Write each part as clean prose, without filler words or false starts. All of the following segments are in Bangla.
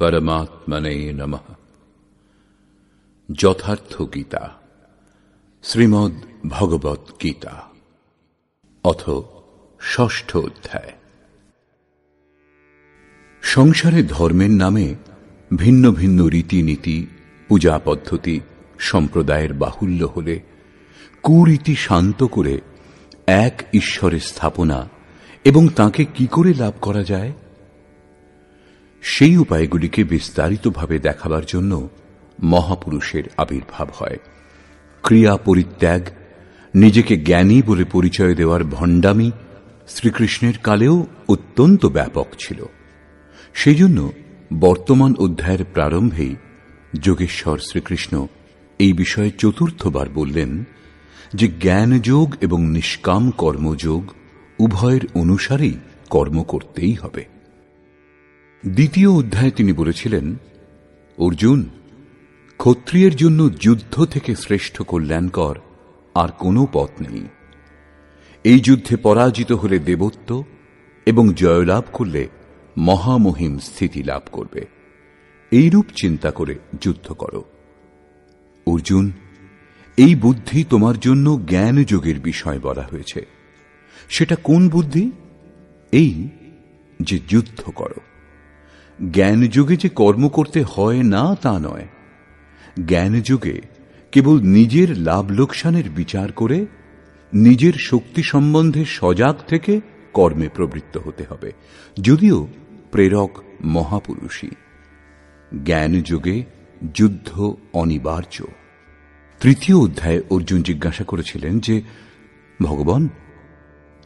পরমাত্মনে নমঃ। যথার্থ গীতা, শ্রীমদ্ ভগবৎ গীতা, অথ ষষ্ঠ অধ্যায়। সংসারে ধর্মের নামে ভিন্ন ভিন্ন রীতিনীতি, পূজা পদ্ধতি, সম্প্রদায়ের বাহুল্য হলে কুরীতি শান্ত করে এক ঈশ্বরের স্থাপনা এবং তাকে কি করে লাভ করা যায়, সেই উপায়গুলিকে বিস্তারিতভাবে দেখাবার জন্য মহাপুরুষের আবির্ভাব হয়। ক্রিয়া পরিত্যাগ, নিজেকে জ্ঞানী বলে পরিচয় দেওয়ার ভণ্ডামি শ্রীকৃষ্ণের কালেও অত্যন্ত ব্যাপক ছিল। সেই জন্য বর্তমান অধ্যায়ের প্রারম্ভেই যোগেশ্বর শ্রীকৃষ্ণ এই বিষয়ে চতুর্থবার বললেন যে জ্ঞানযোগ এবং নিষ্কাম কর্মযোগ উভয়ের অনুসারেই কর্ম করতেই হবে। দ্বিতীয় অধ্যায়ে তিনি বলেছিলেন, অর্জুন, ক্ষত্রিয়ের জন্য যুদ্ধ থেকে শ্রেষ্ঠ কল্যাণকর আর কোনো পথ নেই। এই যুদ্ধে পরাজিত হলে দেবত্ব এবং জয়লাভ করলে মহামহিম স্থিতি লাভ করবে। এইরূপ চিন্তা করে যুদ্ধ করো। অর্জুন, এই বুদ্ধি তোমার জন্য জ্ঞানযোগের বিষয় বলা হয়েছে। সেটা কোন বুদ্ধি? এই যে যুদ্ধ করো। জ্ঞানযোগে যে কর্ম করতে হয় না তা নয়। জ্ঞানযোগে কেবল নিজের লাভ লোকসানের বিচার করে নিজের শক্তি সম্বন্ধে সজাগ থেকে কর্মে প্রবৃত্ত হতে হবে, যদিও প্রেরক মহাপুরুষই। জ্ঞানযোগে যুদ্ধ অনিবার্য। তৃতীয় অধ্যায়ে অর্জুন জিজ্ঞাসা করেছিলেন যে, ভগবান,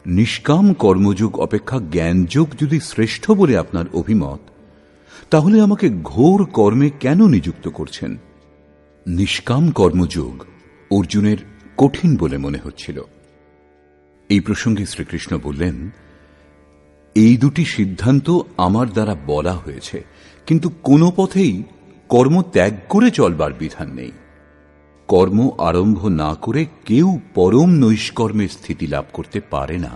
নিষ্কাম কর্মযোগ অপেক্ষা জ্ঞানযোগ যদি শ্রেষ্ঠ বলে আপনার অভিমত, তাহলে আমাকে ঘোর কর্মে কেন নিযুক্ত করছেন? নিষ্কাম কর্মযোগ অর্জুনের কঠিন বলে মনে হচ্ছিল। এই প্রসঙ্গে শ্রীকৃষ্ণ বললেন, এই দুটি সিদ্ধান্ত আমার দ্বারা বলা হয়েছে, কিন্তু কোনো পথেই কর্ম ত্যাগ করে চলবার বিধান নেই। কর্ম আরম্ভ না করে কেউ পরম নৈষ্কর্মে স্থিতি লাভ করতে পারে না,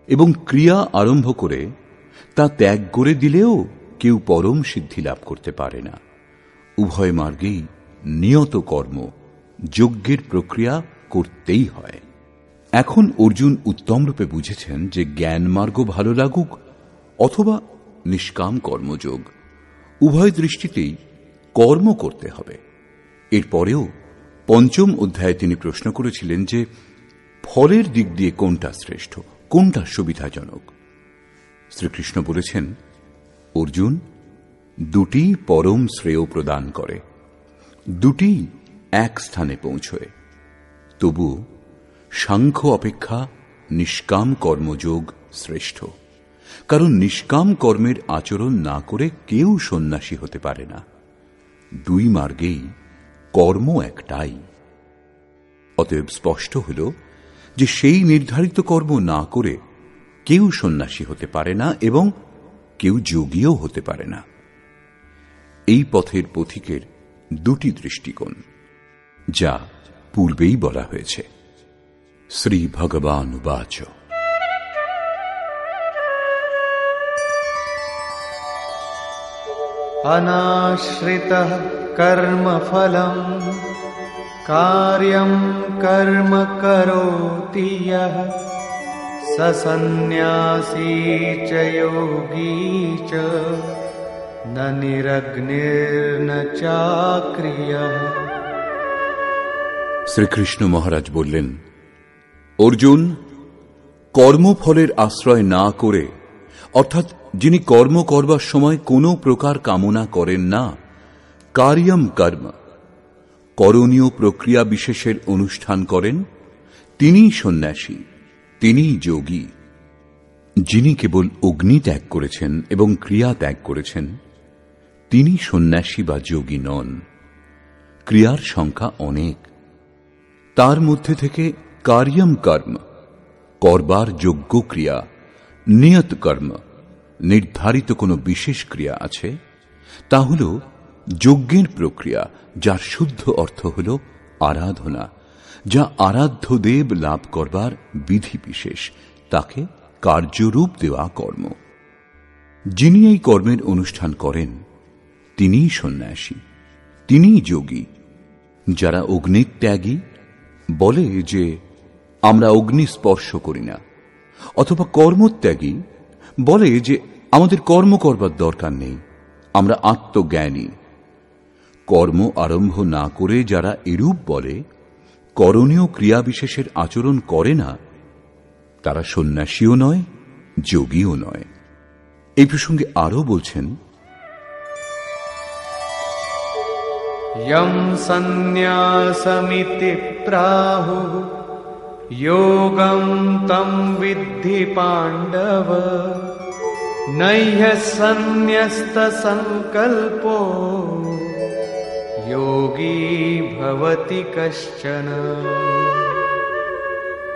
এবং ক্রিয়া আরম্ভ করে তা ত্যাগ করে দিলেও কেউ পরম সিদ্ধি লাভ করতে পারে না। উভয় মার্গেই নিয়ত কর্ম, যজ্ঞের প্রক্রিয়া করতেই হয়। এখন অর্জুন উত্তমরূপে বুঝেছেন যে জ্ঞান মার্গ ভালো লাগুক অথবা নিষ্কাম কর্মযোগ, উভয় দৃষ্টিতেই কর্ম করতে হবে। এরপরেও পঞ্চম অধ্যায়ে তিনি প্রশ্ন করেছিলেন যে ফলের দিক দিয়ে কোনটা শ্রেষ্ঠ, কোনটা সুবিধাজনক। শ্রীকৃষ্ণ বলেছেন, অর্জুন, দুটি পরম শ্রেয় প্রদান করে, দুটি এক স্থানে পৌঁছয়। তবু সাংখ্য অপেক্ষা নিষ্কাম কর্মযোগ শ্রেষ্ঠ, কারণ নিষ্কাম কর্মের আচরণ না করে কেউ সন্ন্যাসী হতে পারে না। দুই মার্গেই কর্ম একটাই। অতএব স্পষ্ট হল যে সেই নির্ধারিত কর্ম না করে কেউ সন্ন্যাসী হতে পারে না এবং কেউ যোগীও হতে পারে না। এই পথের পথিকের দুটি দৃষ্টিকোণ, যা পূর্বেই বলা হয়েছে। শ্রী ভগবান উবাচ, অনাশ্রিতঃ কর্মফলম কার্যং কর্ম করোতি যঃ স সন্ন্যাসী চ যোগী চ ন নিরগ্নির্ন চাক্রিয়ঃ। শ্রীকৃষ্ণ মহারাজ বললেন, অর্জুন, কর্মফলের আশ্রয় না করে, অর্থাৎ যিনি কর্ম করবার সময় কোনো প্রকার কামনা করেন না, কার্যম কর্ম, করণীয় প্রক্রিয়া বিশেষের অনুষ্ঠান করেন, তিনিই সন্ন্যাসী, তিনিই যোগী। যিনি কেবল অগ্নি ত্যাগ করেছেন এবং ক্রিয়া ত্যাগ করেছেন, তিনি সন্ন্যাসী বা যোগী নন। ক্রিয়ার সংখ্যা অনেক, তার মধ্যে থেকে কার্যম কর্ম, করবার যোগ্য ক্রিয়া, নিয়ত কর্ম, নির্ধারিত কোনো বিশেষ ক্রিয়া আছে, তা হল যজ্ঞের প্রক্রিয়া, যার শুদ্ধ অর্থ হল আরাধনা, যা আরাধ্য দেব লাভ করবার বিধি বিশেষ, তাকে কার্যরূপ দেওয়া কর্ম। যিনি এই কর্মের অনুষ্ঠান করেন তিনিই সন্ন্যাসী, তিনিই যোগী। যারা অগ্নিত্যাগী বলে যে আমরা অগ্নি স্পর্শ করি না, অথবা কর্মত্যাগী বলে যে আমাদের কর্ম করবার দরকার নেই, আমরা আত্মজ্ঞানী। কর্ম আরম্ভ না করে যারা এরূপ বলে, করণীয় ক্রিয়াবিশেষের আচরণ করে না, তারা সন্ন্যাসীও নয়, যোগীও নয়। এই প্রসঙ্গে আরও বলছেন, यं सन्न्यासमिति प्राहुः योगं तं विद्धि पाण्डव नह्यः सन्न्यस्तसङ्कल्पो योगी भवति कश्चन।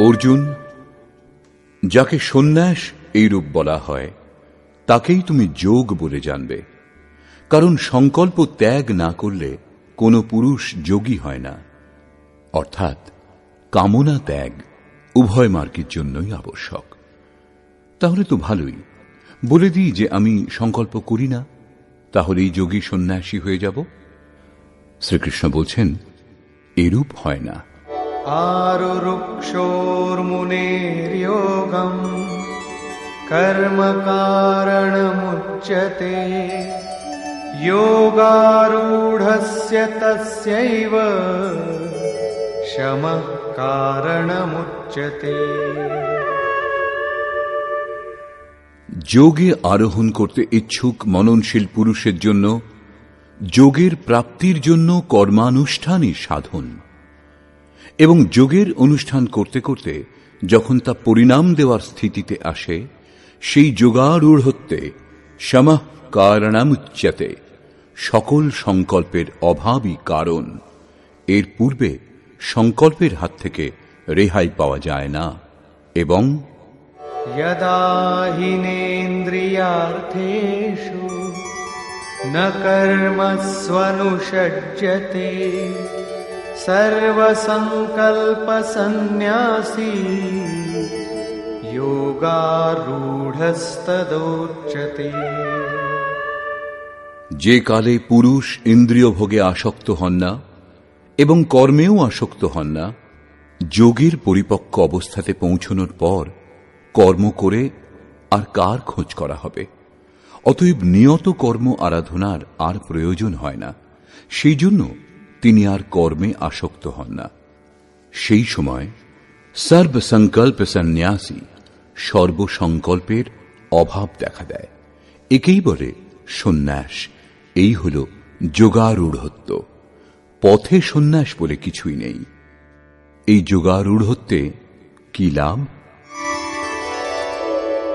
অর্জুন, যাকে সন্ন্যাস এইরূপ বলা হয় তাকেই তুমি যোগ বলে জানবে, কারণ সংকল্প ত্যাগ না করলে কোনো পুরুষ যোগী হয় না। অর্থাৎ কামনা ত্যাগ উভয় মার্গের জন্যই আবশ্যক। তাহলে তো ভালোই, বলে দিই যে আমি সংকল্প করি না, তাহলেই যোগী সন্ন্যাসী হয়ে যাব। শ্রীকৃষ্ণ বলছেন, এরূপ হয় না। आरुरुक्षोर्मुनेर्योगं कर्म कारणमुच्यते योगारूढस्य तस्यैव शमः कारणमुच्यते। যোগে আরোহণ করতে ইচ্ছুক মননশীল পুরুষের জন্য যোগের প্রাপ্তির জন্য কর্মানুষ্ঠানই সাধন, এবং যোগের অনুষ্ঠান করতে করতে যখন তা পরিণাম দেওয়ার স্থিতিতে আসে, সেই যোগারূঢ়ত্বে শমঃ কারণামুচ্যতে, সকল সংকল্পের অভাবই কারণ। এর পূর্বে সংকল্পের হাত থেকে রেহাই পাওয়া যায় না। এবং यदा हिनेन्द्रियार्थेषु न कर्मस्वनुषज्यते सर्वसंकल्पसन्न्यासी योगारूढस्तदोच्यते। যে কালে পুরুষ ইন্দ্রিয় ভোগে আসক্ত হন না এবং কর্মেও আসক্ত হন না, যোগের পরিপক্ক অবস্থাতে পৌঁছনোর পর কর্ম করে আর কার খোঁজ করা হবে? অতএব নিয়ত কর্ম আরাধনার আর প্রয়োজন হয় না। সেই জন্য তিনি আর কর্মে আসক্ত হন না। সেই সময় সর্বসংকল্প সন্ন্যাসী, সর্বসংকল্পের অভাব দেখা দেয়। একেই বলে সন্ন্যাস। এই হল যোগারূঢ়ত্ব। পথে সন্ন্যাস বলে কিছুই নেই। এই যোগারূঢ়ত্বে কি লাভ?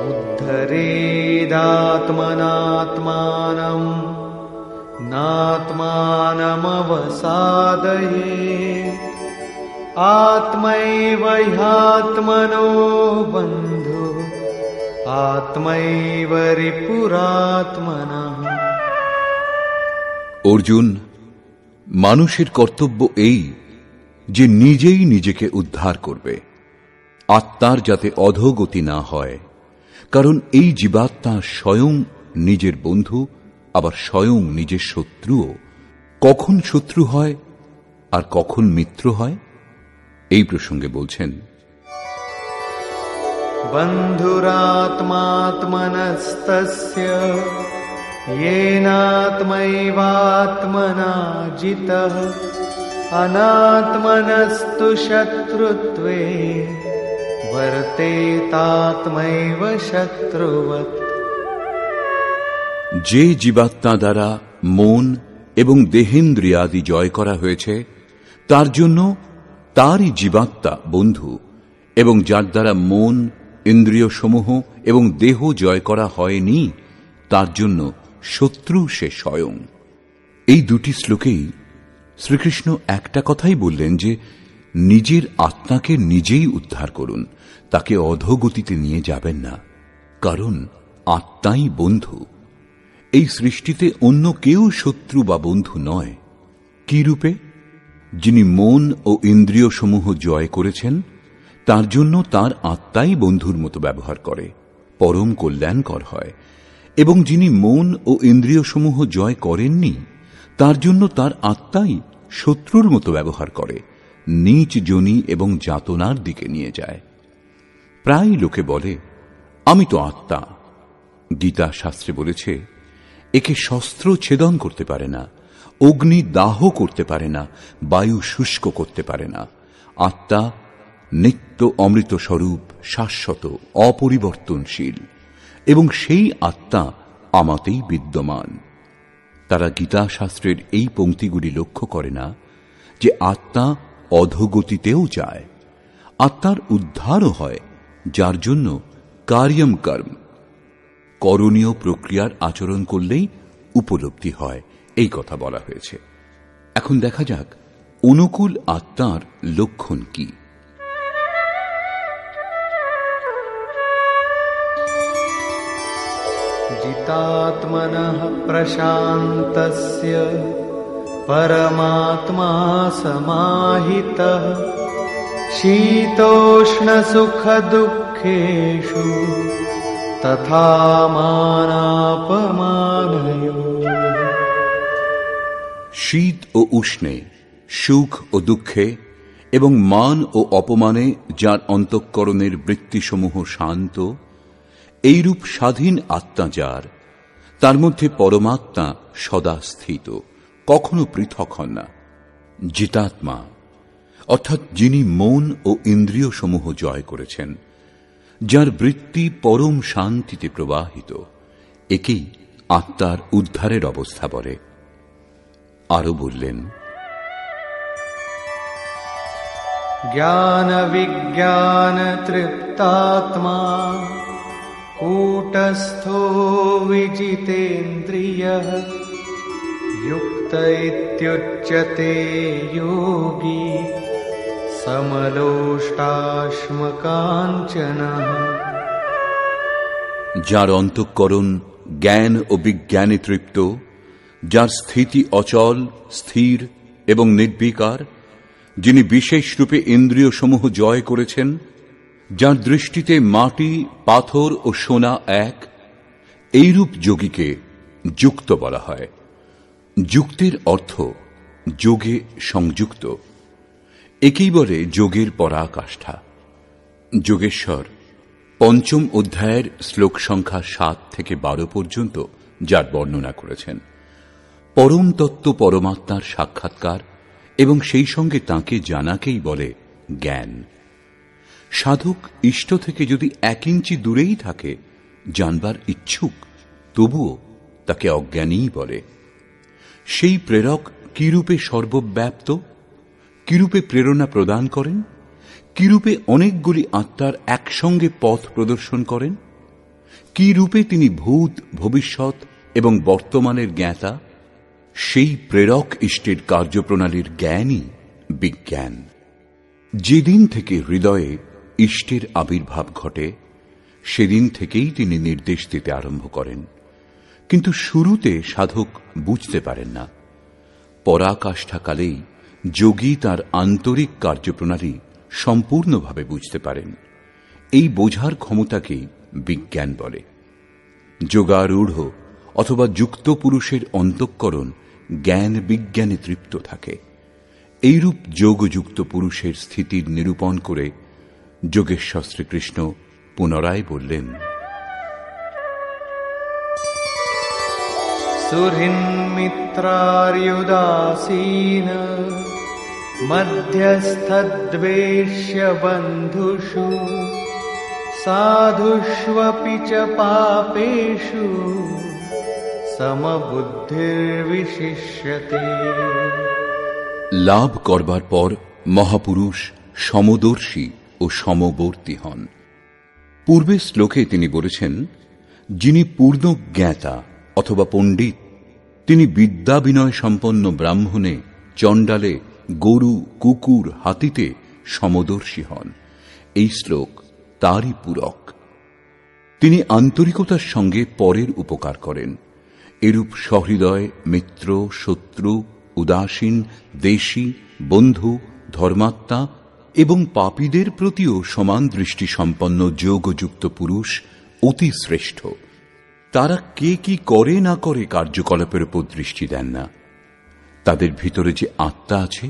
উদ্ধরেদাত্মনাত্মানম নাত্মানমবসাদয়েৎ আত্মৈব হ্যাত্মনো বন্ধু আত্মৈব রিপুরাত্মনঃ। অর্জুন, মানুষের কর্তব্য এই যে নিজেই নিজেকে উদ্ধার করবে, আত্মার যাতে অধোগতি না হয়, কারণ এই জীবাত্মা স্বয়ং নিজের বন্ধু, আবার স্বয়ং নিজের শত্রুও। কখন শত্রু হয় আর কখন মিত্র হয়, এই প্রসঙ্গে বলছেন, বন্ধুরাত্মাত্মনস্তস্য येनात्मैवात्मना जितः अनात्मनस्तु शत्रुत्वे वर्तेतात्मैव शत्रुवत्। যে জীবাত্মা দ্বারা মন এবং দেহেন্দ্রিয়াদি জয় করা হয়েছে, তার জন্য তারই জীবাত্মা বন্ধু, এবং যার দ্বারা মন, ইন্দ্রিয় সমূহ এবং দেহ জয় করা হয়নি, তার জন্য শত্রু সে স্বয়ং। এই দুটি শ্লোকেই শ্রীকৃষ্ণ একটা কথাই বললেন যে নিজের আত্মাকে নিজেই উদ্ধার করুন, তাকে অধোগতিতে নিয়ে যাবেন না, কারণ আত্মাই বন্ধু। এই সৃষ্টিতে অন্য কেউ শত্রু বা বন্ধু নয়। কি রূপে? যিনি মন ও ইন্দ্রিয় সমূহ জয় করেছেন, তার জন্য তার আত্মাই বন্ধুর মতো ব্যবহার করে, পরম কল্যাণকর হয়। এবং যিনি মন ও ইন্দ্রিয়সমূহ জয় করেননি, তার জন্য তার আত্মাই শত্রুর মতো ব্যবহার করে, নীচ যোনি এবং যাতনার দিকে নিয়ে যায়। প্রায় লোকে বলে, আমি তো আত্মা। গীতা শাস্ত্রে বলেছে, একে শস্ত্র ছেদন করতে পারে না, অগ্নি দাহ করতে পারে না, বায়ু শুষ্ক করতে পারে না। আত্মা নিত্য অমৃত স্বরূপ, শাশ্বত, অপরিবর্তনশীল, এবং সেই আত্মা আমাতেই বিদ্যমান। তারা গীতা শাস্ত্রের এই পংক্তিগুলি লক্ষ্য করে না যে আত্মা অধোগতিতেও যায়, আত্মার উদ্ধারও হয়, যার জন্য কার্যম কর্ম, করণীয় প্রক্রিয়ার আচরণ করলেই উপলব্ধি হয়, এই কথা বলা হয়েছে। এখন দেখা যাক অনুকূল আত্মার লক্ষণ কি। जितात्मनः प्रशान्तस्य परमात्मा समाहितः शीतोष्णसुखदुःखेषु तथा मानापमानयोः। শীত ও উষ্ণে, সুখ ও দুঃখে এবং মান ও অপমানে যার অন্তঃকরণের বৃত্তিসমূহ শান্ত, এইরূপ স্বাধীন আত্মা যার, তার মধ্যে পরমাত্মা সদা স্থিত, কখনো পৃথক হন না। জিতাত্মা অর্থাৎ যিনি মন ও ইন্দ্রিয় সমূহ জয় করেছেন, যার বৃত্তি পরম শান্তিতে প্রবাহিত, একেই আত্মার উদ্ধারের অবস্থা বলে। আরো বললেন, জ্ঞান বিজ্ঞান তৃপ্তাত্মা কূটস্থো বিজিতেন্দ্রিয়ঃ युक्त इत्युच्यते योगी समलोष्टाश्मकाञ्चनः। যার অন্তঃকরণ জ্ঞান ও বিজ্ঞানে তৃপ্ত, যার স্থিতি অচল, স্থির এবং নির্বিকার, যিনি বিশেষ রূপে ইন্দ্রিয় সমূহ জয় করেছেন, যার দৃষ্টিতে মাটি, পাথর ও সোনা এক, এইরূপ যোগীকে যুক্ত বলা হয়। যুক্তের অর্থ যোগে সংযুক্ত, একেই বলে যোগের পরাকাষ্ঠা। যোগেশ্বর পঞ্চম অধ্যায়ের শ্লোক সংখ্যা 7 থেকে 12 পর্যন্ত যার বর্ণনা করেছেন, পরম তত্ত্ব পরমাত্মার সাক্ষাৎকার এবং সেই সঙ্গে তাঁকে জানাকেই বলে জ্ঞান। সাধক ইষ্ট থেকে যদি 1 ইঞ্চি দূরেই থাকে, জানবার ইচ্ছুক, তবুও তাকে অজ্ঞানীই বলে। সেই প্রেরক কিরূপে সর্বব্যাপ্ত, কিরূপে প্রেরণা প্রদান করেন, কিরূপে অনেকগুলি আত্মার একসঙ্গে পথ প্রদর্শন করেন, কি রূপে তিনি ভূত, ভবিষ্যৎ এবং বর্তমানের জ্ঞাতা, সেই প্রেরক ইষ্টের কার্যপ্রণালীর জ্ঞানই বিজ্ঞান। যেদিন থেকে হৃদয়ে ইষ্টের আবির্ভাব ঘটে, সেদিন থেকেই তিনি নির্দেশ দিতে আরম্ভ করেন, কিন্তু শুরুতে সাধক বুঝতে পারেন না। পরাকাষ্ঠাকালেই যোগী তার আন্তরিক কার্যপ্রণালী সম্পূর্ণভাবে বুঝতে পারেন। এই বোঝার ক্ষমতাকেই বিজ্ঞান বলে। যোগারূঢ় অথবা যুক্ত পুরুষের অন্তঃকরণ জ্ঞান বিজ্ঞানে তৃপ্ত থাকে। এইরূপ যোগযুক্ত পুরুষের স্থিতির নিরূপণ করে যোগেশ্বর শ্রীকৃষ্ণ পুনরায় বললেন, সুহৃন্মিত্রার্युदासीन মধ্যস্থদ্বেষ্য বন্ধুষু সাধুষ্বপি চ পাপেষু সমবুদ্ধির্বিশিষ্যতে। লাভ করবার পর মহাপুরুষ সমদর্শী ও সমবর্তী হন। পূর্বের শ্লোকে তিনি বলেছেন, যিনি পূর্ণ জ্ঞাতা অথবা পণ্ডিত, তিনি বিদ্যা বিনয় সম্পন্ন ব্রাহ্মণে, চণ্ডালে, গরু, কুকুর, হাতিতে সমদর্শী হন। এই শ্লোক তারই পূরক। তিনি আন্তরিকতার সঙ্গে পরের উপকার করেন। এরূপ সহৃদয় মিত্র, শত্রু, উদাসীন, দেশী, বন্ধু, ধর্মাত্মা এবং পাপীদের প্রতিও সমান দৃষ্টি সম্পন্ন যোগযুক্ত পুরুষ অতি শ্রেষ্ঠ। তারা কে কি করে না করে কার্যকলাপের উপর দৃষ্টি দেন না। তাদের ভিতরে যে আত্মা আছে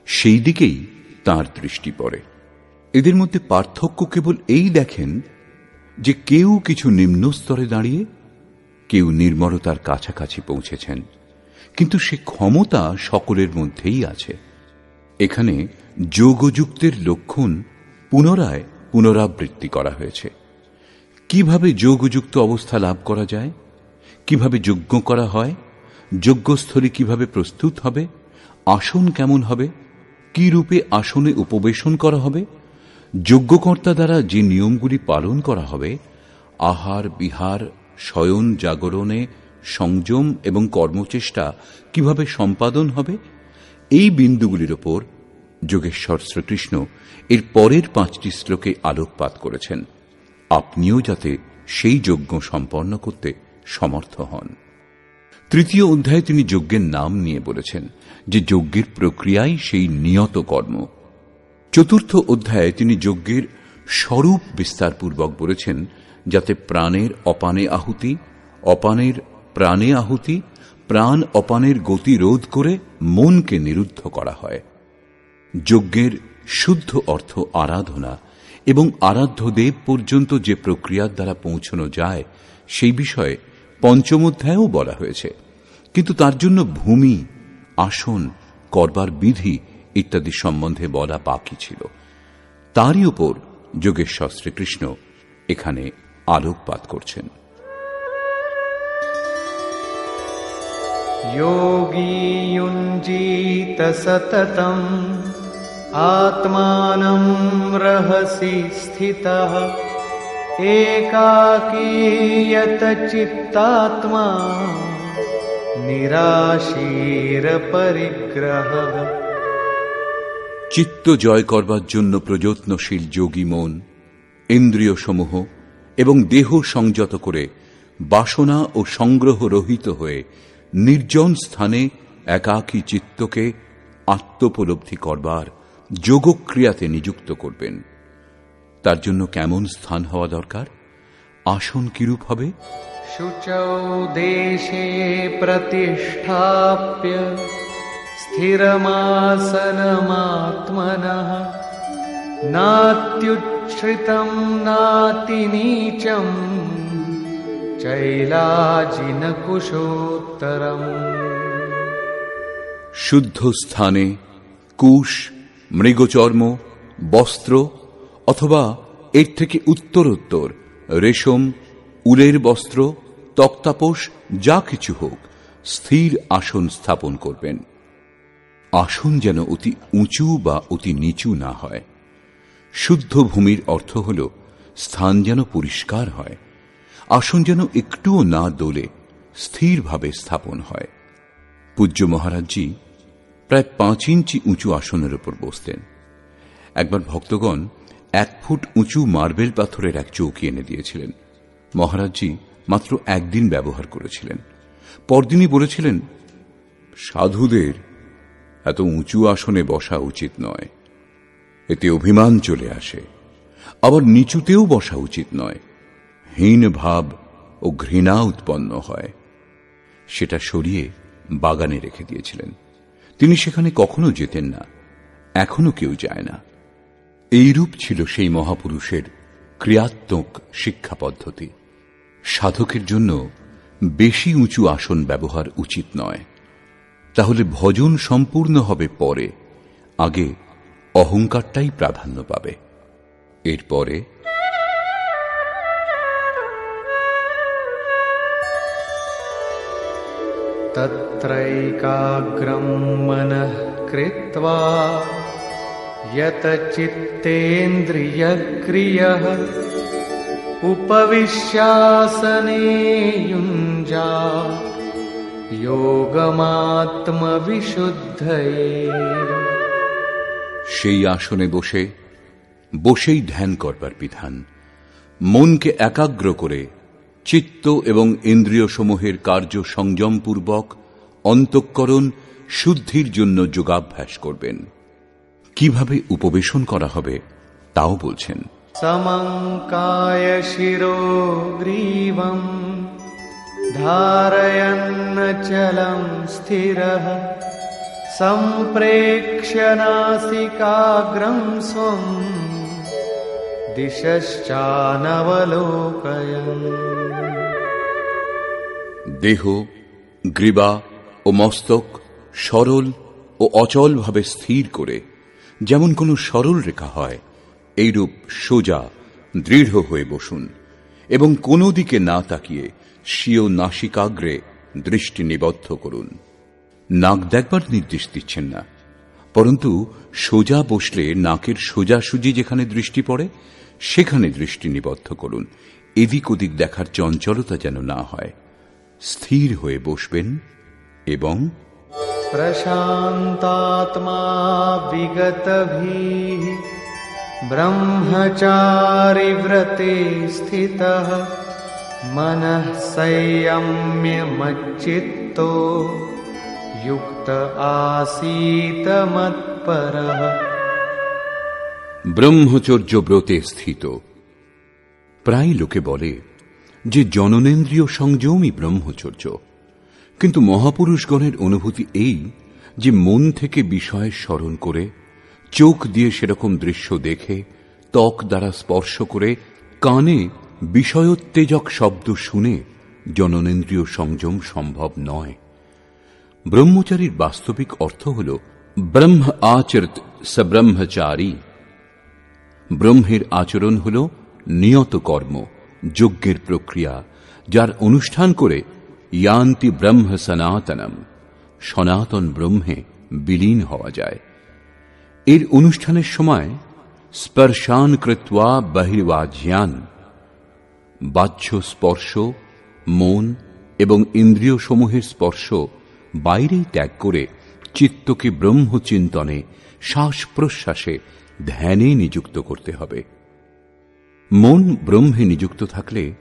সেই দিকেই তাঁর দৃষ্টি পড়ে। এদের মধ্যে পার্থক্য কেবল এই দেখেন যে কেউ কিছু নিম্ন স্তরে দাঁড়িয়ে, কেউ নির্মলতার কাছাকাছি পৌঁছেছেন, কিন্তু সে ক্ষমতা সকলের মধ্যেই আছে। এখানে যোগযুক্তের লক্ষণ পুনরায় পুনরাবৃত্তি করা হয়েছে। কিভাবে যোগযুক্ত অবস্থা লাভ করা যায়, কিভাবে যজ্ঞ করা হয়, যজ্ঞস্থলে কিভাবে প্রস্তুত হবে, আসন কেমন হবে, কি রূপে আসনে উপবেশন করা হবে, যজ্ঞকর্তা দ্বারা যে নিয়মগুলি পালন করা হবে, আহার বিহার শয়ন জাগরণে সংযম এবং কর্মচেষ্টা কিভাবে সম্পাদন হবে, এই বিন্দুগুলির ওপর যোগেশ্বর শ্রীকৃষ্ণ এর পরের 5টি শ্লোকে আলোকপাত করেছেন, আপনিও যাতে সেই যজ্ঞ সম্পন্ন করতে সমর্থ হন। 3য় অধ্যায়ে তিনি যজ্ঞের নাম নিয়ে বলেছেন যে যজ্ঞের প্রক্রিয়াই সেই নিয়ত কর্ম। 4র্থ অধ্যায়ে তিনি যজ্ঞের স্বরূপ বিস্তারপূর্বক বলেছেন, যাতে প্রাণের অপানে আহুতি, অপানের প্রাণে আহুতি, প্রাণ অপানের গতি রোধ করে মনকে নিরুদ্ধ করা হয়। যজ্ঞের শুদ্ধ অর্থ আরাধনা এবং আরাধ্য দেব পর্যন্ত যে প্রক্রিয়ার দ্বারা পৌঁছানো যায় সেই বিষয়ে 5ম অধ্যায়েও বলা হয়েছে, কিন্তু তার জন্য ভূমি, আসন, করবার বিধি ইত্যাদি সম্বন্ধে বলা বাকি ছিল। তারই উপর যোগেশ্বর শ্রীকৃষ্ণ এখানে আলোকপাত করছেন। योगी युञ्जीत सततम् आत्मानं रहसि स्थितः एकाकीयत चित्तात्मा निराशीर परिग्रह। চিত্ত জয় করবার জন্য প্রযত্নশীল যোগী মন ইন্দ্রিয় সমূহ এবং দেহ সংযত করে বাসনা ও সংগ্রহ রহিত হয়ে নির্জন স্থানে একাকী চিত্তকে আত্মোপলব্ধি করবার যোগক্রিয়াতে নিযুক্ত করবেন। তার জন্য কেমন স্থান হওয়া দরকার, আসন কিরূপ হবে? शुचौ देशे प्रतिष्ठाप्य स्थिरमासनमात्मनः नात्युच्छ्रितं नातिनीचम् चैलाजिनकुशोत्तरम्। শুদ্ধ স্থানে কুশ, মৃগচর্ম, বস্ত্র অথবা এর থেকে উত্তরোত্তর রেশম, উলের বস্ত্র, তক্তাপোষ যা কিছু হোক স্থির আসন স্থাপন করবেন। আসন যেন অতি উঁচু বা অতি নিচু না হয়। শুদ্ধ ভূমির অর্থ হল স্থান যেন পরিষ্কার হয়, আসন যেন একটুও না দোলে, স্থিরভাবে স্থাপন হয়। পূজ্য মহারাজজি প্রায় 5 ইঞ্চি উঁচু আসনের উপর বসতেন। একবার ভক্তগণ 1 ফুট উঁচু মার্বেল পাথরের এক চৌকি এনে দিয়েছিলেন। মহারাজজি মাত্র একদিন ব্যবহার করেছিলেন। পরদিনই বলেছিলেন, সাধুদের এত উঁচু আসনে বসা উচিত নয়, এতে অভিমান চলে আসে। আবার নিচুতেও বসা উচিত নয়, হীন ভাব ও ঘৃণা উৎপন্ন হয়। সেটা সরিয়ে বাগানে রেখে দিয়েছিলেন। তিনি সেখানে কখনো যেতেন না, এখনো কেউ যায় না। এইরূপ ছিল সেই মহাপুরুষের ক্রিয়াত্মক শিক্ষা পদ্ধতি। সাধকের জন্য বেশি উঁচু আসন ব্যবহার উচিত নয়, তাহলে ভজন সম্পূর্ণ হবে পরে, আগে অহংকারটাই প্রাধান্য পাবে। এরপরে तत्रैकाग्रं मनः कृत्वा यत चित्तेन्द्रियक्रियः उपविश्यासने युञ्जात् योगमात्मविशुद्धये। সেই আসনে বসেই ধ্যান করবার বিধান। মনকে একাগ্র করে চিত্ত এবং ইন্দ্রিয় সমূহের কার্য সংযমপূর্বক অন্তঃকরণ শুদ্ধির জন্য যোগাভ্যাস করবেন। কিভাবে উপবেশন করা হবে তাও বলছেন। समं काय शिरो ग्रीवं धारयन्नचलं स्थिरः सम्प्रेक्ष्य नासिकाग्रं स्वं दिशश्चानवलोकयन्। দেহ, গ্রীবা ও মস্তক সরল ও অচলভাবে স্থির করে যেমন কোনো সরল রেখা হয়, এইরূপ সোজা দৃঢ় হয়ে বসুন এবং কোনো দিকে না তাকিয়ে স্বীয় নাসিকাগ্রে দৃষ্টি নিবদ্ধ করুন। নাক দেখবার নির্দেশ দিচ্ছেন না, পরন্তু সোজা বসলে নাকের সোজাসুজি যেখানে দৃষ্টি পড়ে সেখানে দৃষ্টি নিবদ্ধ করুন। এদিক ওদিক দেখার চঞ্চলতা যেন না হয়। স্থির হয়ে বসবেন এবং प्रशान्तात्मा विगतभिः ब्रह्मचारि व्रते स्थितः मनः संयम्य मच्चित्तो युक्त आसीत मत्परः। ব্রহ্মচর্য ব্রতে স্থিত। প্রায় লোকে বলে যে জননেন্দ্রিয় সংযমই ব্রহ্মচর্য, কিন্তু মহাপুরুষগণের অনুভূতি এই যে মন থেকে বিষয় স্মরণ করে, চোখ দিয়ে সেরকম দৃশ্য দেখে, ত্বক দ্বারা স্পর্শ করে, কানে বিষয়োত্তেজক শব্দ শুনে জননেন্দ্রিয় সংযম সম্ভব নয়। ব্রহ্মচারীর বাস্তবিক অর্থ হল ব্রহ্ম আচরত স ব্রহ্মচারী। ব্রহ্মের আচরণ হল নিয়ত কর্ম, যজ্ঞের প্রক্রিয়া, যার অনুষ্ঠান করে ইয়ান্তি ব্রহ্ম সনাতনম, সনাতন ব্রহ্মে বিলীন হওয়া যায়। এর অনুষ্ঠানের সময় স্পর্শান কৃত্বা বহির্বাজ্যান, বাহ্য স্পর্শ, মন এবং ইন্দ্রিয় সমূহের স্পর্শ বাইরেই ত্যাগ করে চিত্তকে ব্রহ্মচিন্তনে, শ্বাস প্রশ্বাসে, ধ্যানে নিযুক্ত করতে হবে। মন ব্রহ্মে নিযুক্ত থাকলে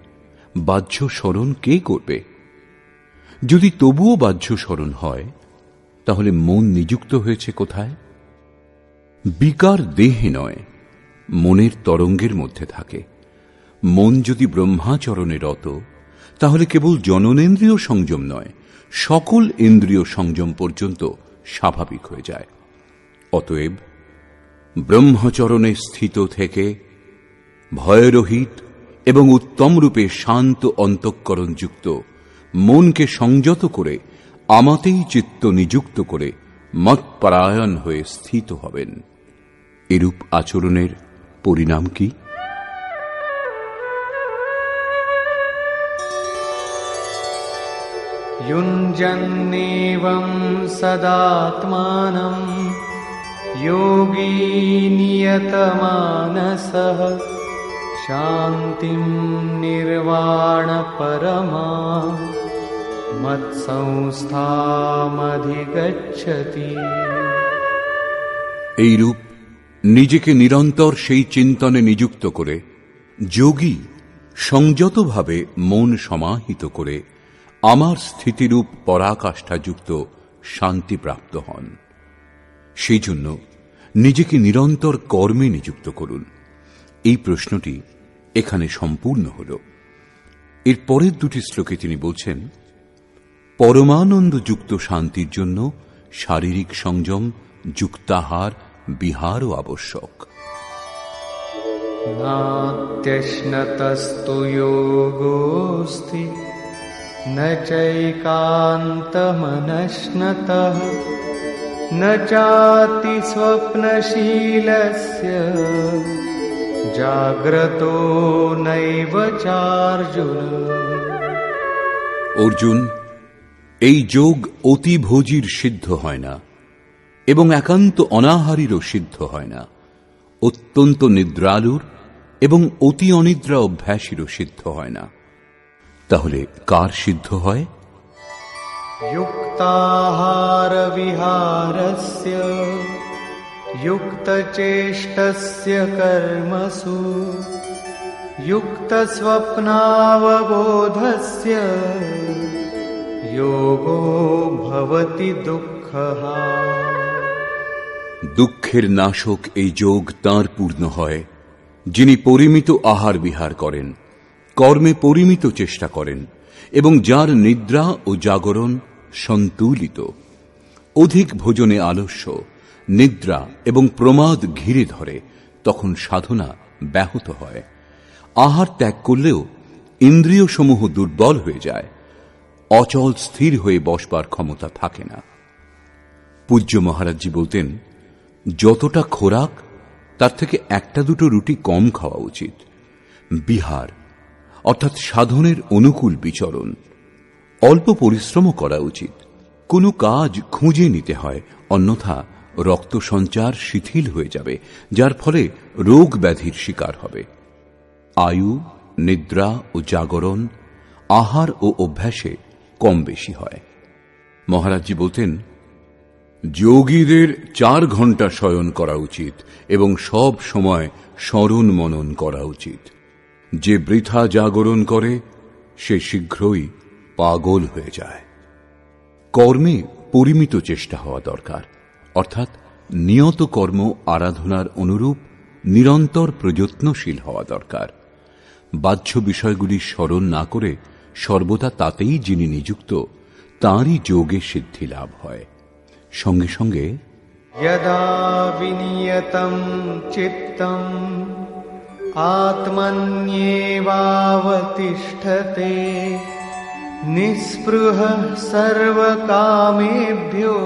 বাহ্য স্মরণ কে করবে? যদি তবুও বাহ্য স্মরণ হয়, তাহলে মন নিযুক্ত হয়েছে কোথায়? বিকার দেহে নয়, মনের তরঙ্গের মধ্যে থাকে। মন যদি ব্রহ্মাচরণে রত, তাহলে কেবল জননেন্দ্রিয় সংযম নয়, সকল ইন্দ্রিয় সংযম পর্যন্ত স্বাভাবিক হয়ে যায়। অতএব ব্রহ্মচরণে স্থিত থেকে ভয়রহিত এবং উত্তম রূপে শান্ত অন্তঃকরণযুক্ত মনকে সংযত করে আমাতেই চিত্ত নিযুক্ত করে মৎপরায়ণ হয়ে স্থিত হবেন। এরূপ আচরণের পরিণাম কি? युञ्जन्नेवं सदात्मानं योगी नियतमानसः शान्तिं निर्वाणपरमा मत्संस्थामधिगच्छति। এইরূপ নিজেকে নিরন্তর সেই চিন্তনে নিযুক্ত করে যোগী সংযতভাবে মন সমাহিত করে আমার স্থিতিরূপ পরাকাষ্ঠাযুক্ত শান্তি প্রাপ্ত হন। সেই জন্য নিজেকে নিরন্তর কর্মে নিযুক্ত করুন। এই প্রশ্নটি এখানে সম্পূর্ণ হল। এর পরের দুটি শ্লোকে তিনি বলছেন, পরমানন্দযুক্ত শান্তির জন্য শারীরিক সংযম, যুক্তাহার, বিহারও আবশ্যক। नात्यश्नतस्तु योगोऽस्ति न चैकान्तमनश्नतः न चाति स्वप्नशीलस्य जाग्रतो नैव चार्जुन। অর্জুন, এই যোগ অতি ভোজীর সিদ্ধ হয় না এবং একান্ত অনাহারীরও সিদ্ধ হয় না, অত্যন্ত নিদ্রালুর এবং অতি অনিদ্রা অভ্যাসীরও সিদ্ধ হয় না। তাহলে কার সিদ্ধ হয়? युक्ताहार विहारस्य युक्तचेष्टस्य कर्मसु युक्तस्वप्नावबोधस्य योगो भवति दुःखः। দুঃখের নাশক এই যোগ তাঁর পূর্ণ হয় যিনি পরিমিত আহার বিহার করেন, কর্মে পরিমিত চেষ্টা করেন এবং যার নিদ্রা ও জাগরণ সন্তুলিত। অধিক ভোজনে আলস্য, নিদ্রা এবং প্রমাদ ঘিরে ধরে, তখন সাধনা ব্যাহত হয়। আহার ত্যাগ করলেও ইন্দ্রিয় সমূহ দুর্বল হয়ে যায়, অচল স্থির হয়ে বসবার ক্ষমতা থাকে না। পূজ্য মহারাজজি বলতেন, যতটা খোরাক তার থেকে একটা দুটো রুটি কম খাওয়া উচিত। বিহার অর্থাৎ সাধনের অনুকূল বিচরণ, অল্প পরিশ্রমও করা উচিত। কোনো কাজ খুঁজে নিতে হয়, অন্যথা রক্ত সঞ্চার শিথিল হয়ে যাবে, যার ফলে রোগ ব্যাধির শিকার হবে। আয়ু, নিদ্রা ও জাগরণ আহার ও অভ্যাসে কম বেশি হয়। মহারাজজি বলতেন, যোগীদের 4 ঘন্টা শয়ন করা উচিত এবং সব সময় স্মরণ মনন করা উচিত। যে বৃথা জাগরণ করে সে শীঘ্রই পাগল হয়ে যায়। কর্মে পরিমিত চেষ্টা হওয়া দরকার, অর্থাৎ নিয়ত কর্ম আরাধনার অনুরূপ নিরন্তর প্রযত্নশীল হওয়া দরকার। বাহ্য বিষয়গুলি স্মরণ না করে সর্বদা তাতেই যিনি নিযুক্ত, তাঁরই যোগে সিদ্ধি লাভ হয়। সঙ্গে সঙ্গে यदा विनियतं चित्तं आत्मन्येवावतिष्ठते निःस्पृहः सर्वकामेभ्यो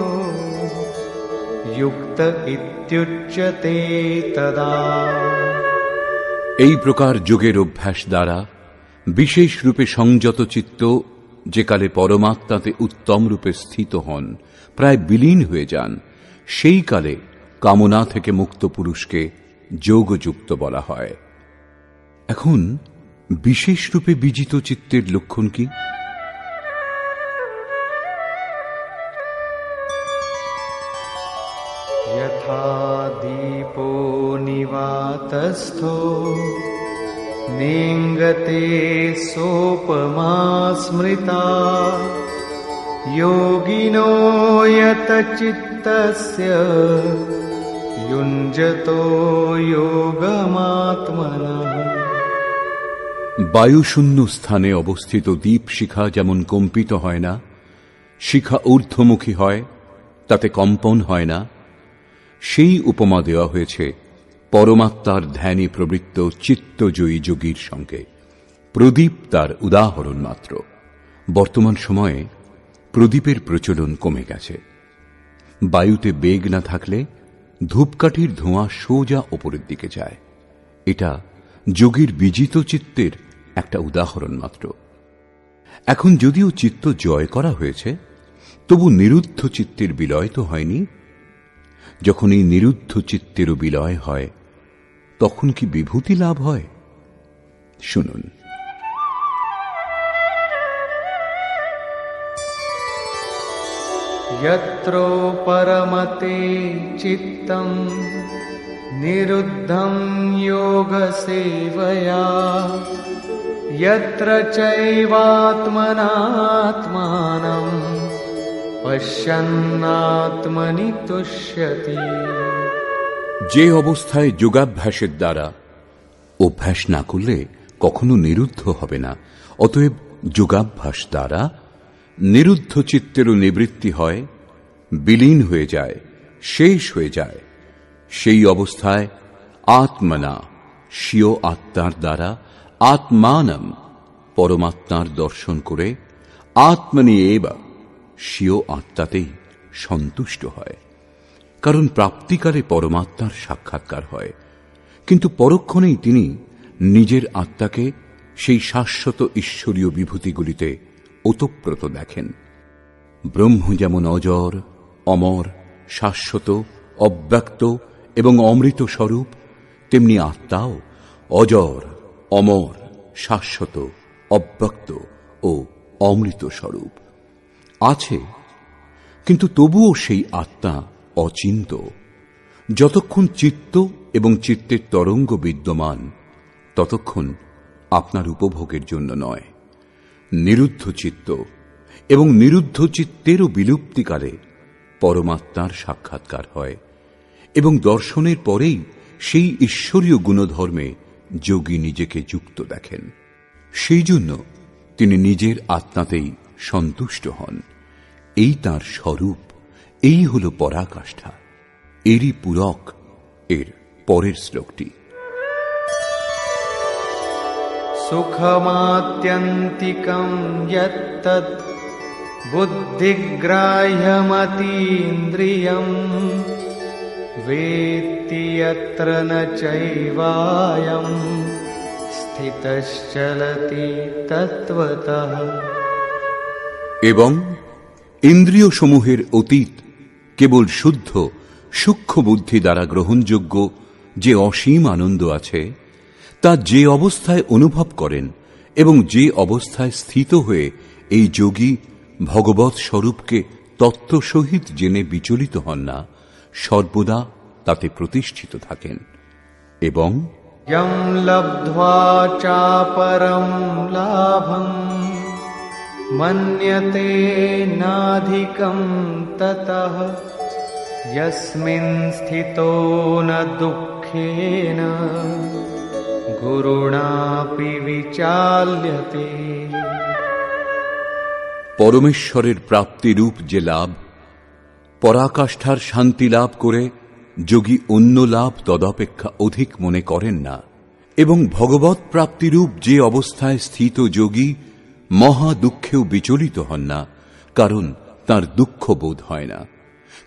युक्त इत्युच्यते तदा। এই প্রকার যোগের অভ্যাস দ্বারা বিশেষ রূপে সংযত চিত্ত যে কালে পরমাত্মাতে উত্তম রূপে স্থিত হন, প্রায় বিলীন হয়ে যান, সেই কালে কামনা থেকে মুক্ত পুরুষকে যোগযুক্ত বলা হয়। এখন বিশেষ রূপে বিজিত চিত্তের লক্ষণ কি? यथा दीपो निवातस्थो नेङ्गते सोपमा स्मृता योगिनो यतचित्तस्य युञ्जतो योगमात्मनः। বায়ুশূন্য স্থানে অবস্থিত দীপ শিখা যেমন কম্পিত হয় না, শিখা ঊর্ধ্বমুখী হয়, তাতে কম্পন হয় না, সেই উপমা দেওয়া হয়েছে পরমাত্মার ধ্যানে প্রবৃত্ত চিত্তজয়ী যোগীর সঙ্গে। প্রদীপ তার উদাহরণ মাত্র। বর্তমান সময়ে প্রদীপের প্রচলন কমে গেছে। বায়ুতে বেগ না থাকলে ধূপকাঠির ধোঁয়া সোজা ওপরের দিকে যায়। এটা যোগীর বিজিত চিত্তের একটা উদাহরণ মাত্র। এখন যদিও চিত্ত জয় করা হয়েছে, তবু নিরুদ্ধ চিত্তের বিলয় তো হয়নি। যখন এই নিরুদ্ধ চিত্তেরও বিলয় হয়, তখন কি বিভূতি লাভ হয়? শুনুন। यत्र परमते चित्तं निरुद्धं योगसेवया यत्र चैवात्मनात्मानं पश्यन्नात्मनि तुष्यति। যে অবস্থায় যোগাভ্যাসের দ্বারা অভ্যাস না করলে কখনো নিরুদ্ধ হবে না, অতএব যোগাভ্যাস দ্বারা নিরুদ্ধ চিত্তেরও নিবৃত্তি হয়, বিলীন হয়ে যায়, শেষ হয়ে যায়, সেই অবস্থায় আত্মনা স্বীয় আত্মার দ্বারা আত্মানম পরমাত্মার দর্শন করে আত্মনি এবা স্বীয় আত্মাতেই সন্তুষ্ট হয়। কারণ প্রাপ্তিকালে পরমাত্মার সাক্ষাৎকার হয়, কিন্তু পরক্ষণেই তিনি নিজের আত্মাকে সেই শাশ্বত ঈশ্বরীয় বিভূতিগুলিতে ওতপ্রোত দেখেন। ব্রহ্ম যেমন অজর, অমর, শাশ্বত, অব্যক্ত এবং অমৃত স্বরূপ, তেমনি আত্মাও অজর, অমর, শাশ্বত, অব্যক্ত ও অমৃত স্বরূপ আছে, কিন্তু তবুও সেই আত্মা অচিন্ত। যতক্ষণ চিত্ত এবং চিত্তের তরঙ্গ বিদ্যমান, ততক্ষণ আপনার উপভোগের জন্য নয়। নিরুদ্ধ চিত্ত এবং নিরুদ্ধ চিত্তেরও বিলুপ্তিকালে পরমাত্মার সাক্ষাৎকার হয় এবং দর্শনের পরেই সেই ঈশ্বরীয় গুণধর্মে যোগী নিজেকে যুক্ত দেখেন। সেই জন্য তিনি নিজের আত্মাতেই সন্তুষ্ট হন। এই তাঁর স্বরূপ, এই হল পরাকাষ্ঠা। এরই পূরক এর পরের শ্লোকটি। সুখমাত্যন্তিকং যত্তৎ বুদ্ধিগ্রাহ্যমতীন্দ্রিয়ং वेत्ति यत्र न चैवायं স্থিতশ্চলতি তত্ত্বতঃ। এবং ইন্দ্রিয় সমূহের অতীত কেবল শুদ্ধ সূক্ষ্ম বুদ্ধি দ্বারা গ্রহণযোগ্য যে অসীম আনন্দ আছে, তা যে অবস্থায় অনুভব করেন এবং যে অবস্থায় স্থিত হয়ে এই যোগী ভগবৎ স্বরূপকে তত্ত্ব সহিত জেনে বিচলিত হন না, সর্বদা তাতে প্রতিষ্ঠিত থাকেন। এবং यं लब्ध्वा चापरं लाभं मन्यते नाधिकं ततः यस्मिन् स्थितो न दुःखेन गुरुणापि विचाल्यते। পরমেশ্বরের প্রাপ্তিরূপ যে লাভ, পরাকাষ্ঠার শান্তি লাভ করে যোগী অন্য লাভ তদপেক্ষা অধিক মনে করেন না, এবং ভগবৎ প্রাপ্তিরূপ যে অবস্থায় স্থিত যোগী মহা দুঃখেও বিচলিত হন না, কারণ তার দুঃখ বোধ হয় না,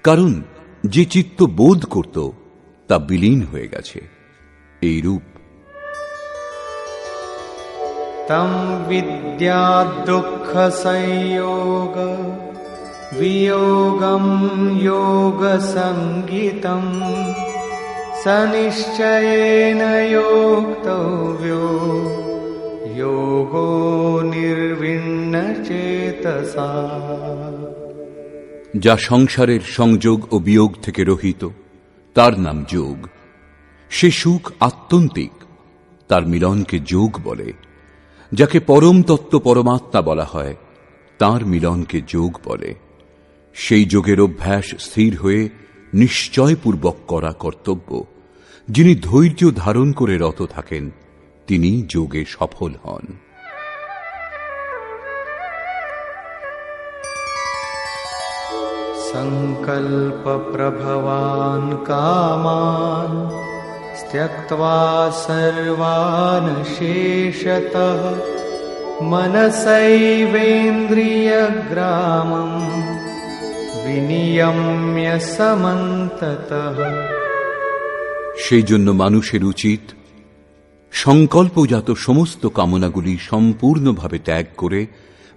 কারণ যে চিত্ত বোধ করত তা বিলীন হয়ে গেছে। এই রূপ তম বিদ্যা দুঃখ সংয়োগ वियोगं योग संगीतं सनिश्चयेन योक्तव्यो योगो निर्विण्ण चेतसा। যা সংসারের সংযোগ ও বিয়োগ থেকে রহিত, তার নাম যোগ। সে সুখ আত্যন্তিক, তার মিলনকে যোগ বলে। যাকে পরম তত্ত্ব পরমাত্মা বলা হয়, তার মিলনকে যোগ বলে। সেই যোগের অভ্যাস স্থির হয়ে নিশ্চয়পূর্বক করা কর্তব্য। যিনি ধৈর্য ধারণ করে রত থাকেন, তিনি যোগে সফল হন। সংকল্প প্রভবান কামান त्यक्त्वा सर्वान् शेषतः मनसैवेन्द्रियग्रामं विनियम्य समन्ततः। সেই জন্য মানুষের উচিত সংকল্পজাত সমস্ত কামনাগুলি সম্পূর্ণভাবে ত্যাগ করে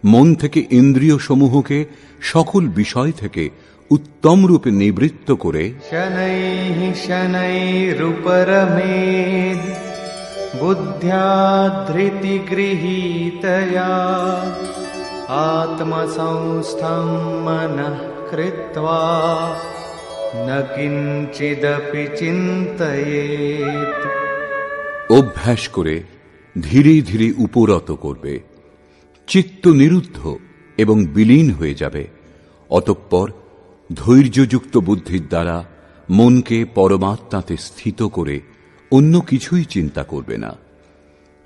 মন থেকে ইন্দ্রিয় সমূহকে সকল বিষয় থেকে উত্তম রূপে নিবৃত্ত করে শনৈঃ শনৈরুপরমেদ বুদ্ধ্যা ধৃতি গৃহীতয়া আত্মসংস্থং মনঃ কৃত্বা ন কিঞ্চিদপি চিন্তয়েৎ। অভ্যাস করে ধীরে ধীরে উপরত করবে, চিত্ত নিরুদ্ধ এবং বিলীন হয়ে যাবে। অতঃপর ধৈর্যযুক্ত বুদ্ধির দ্বারা মনকে পরমাত্মাতে স্থিত করে অন্য কিছুই চিন্তা করবে না।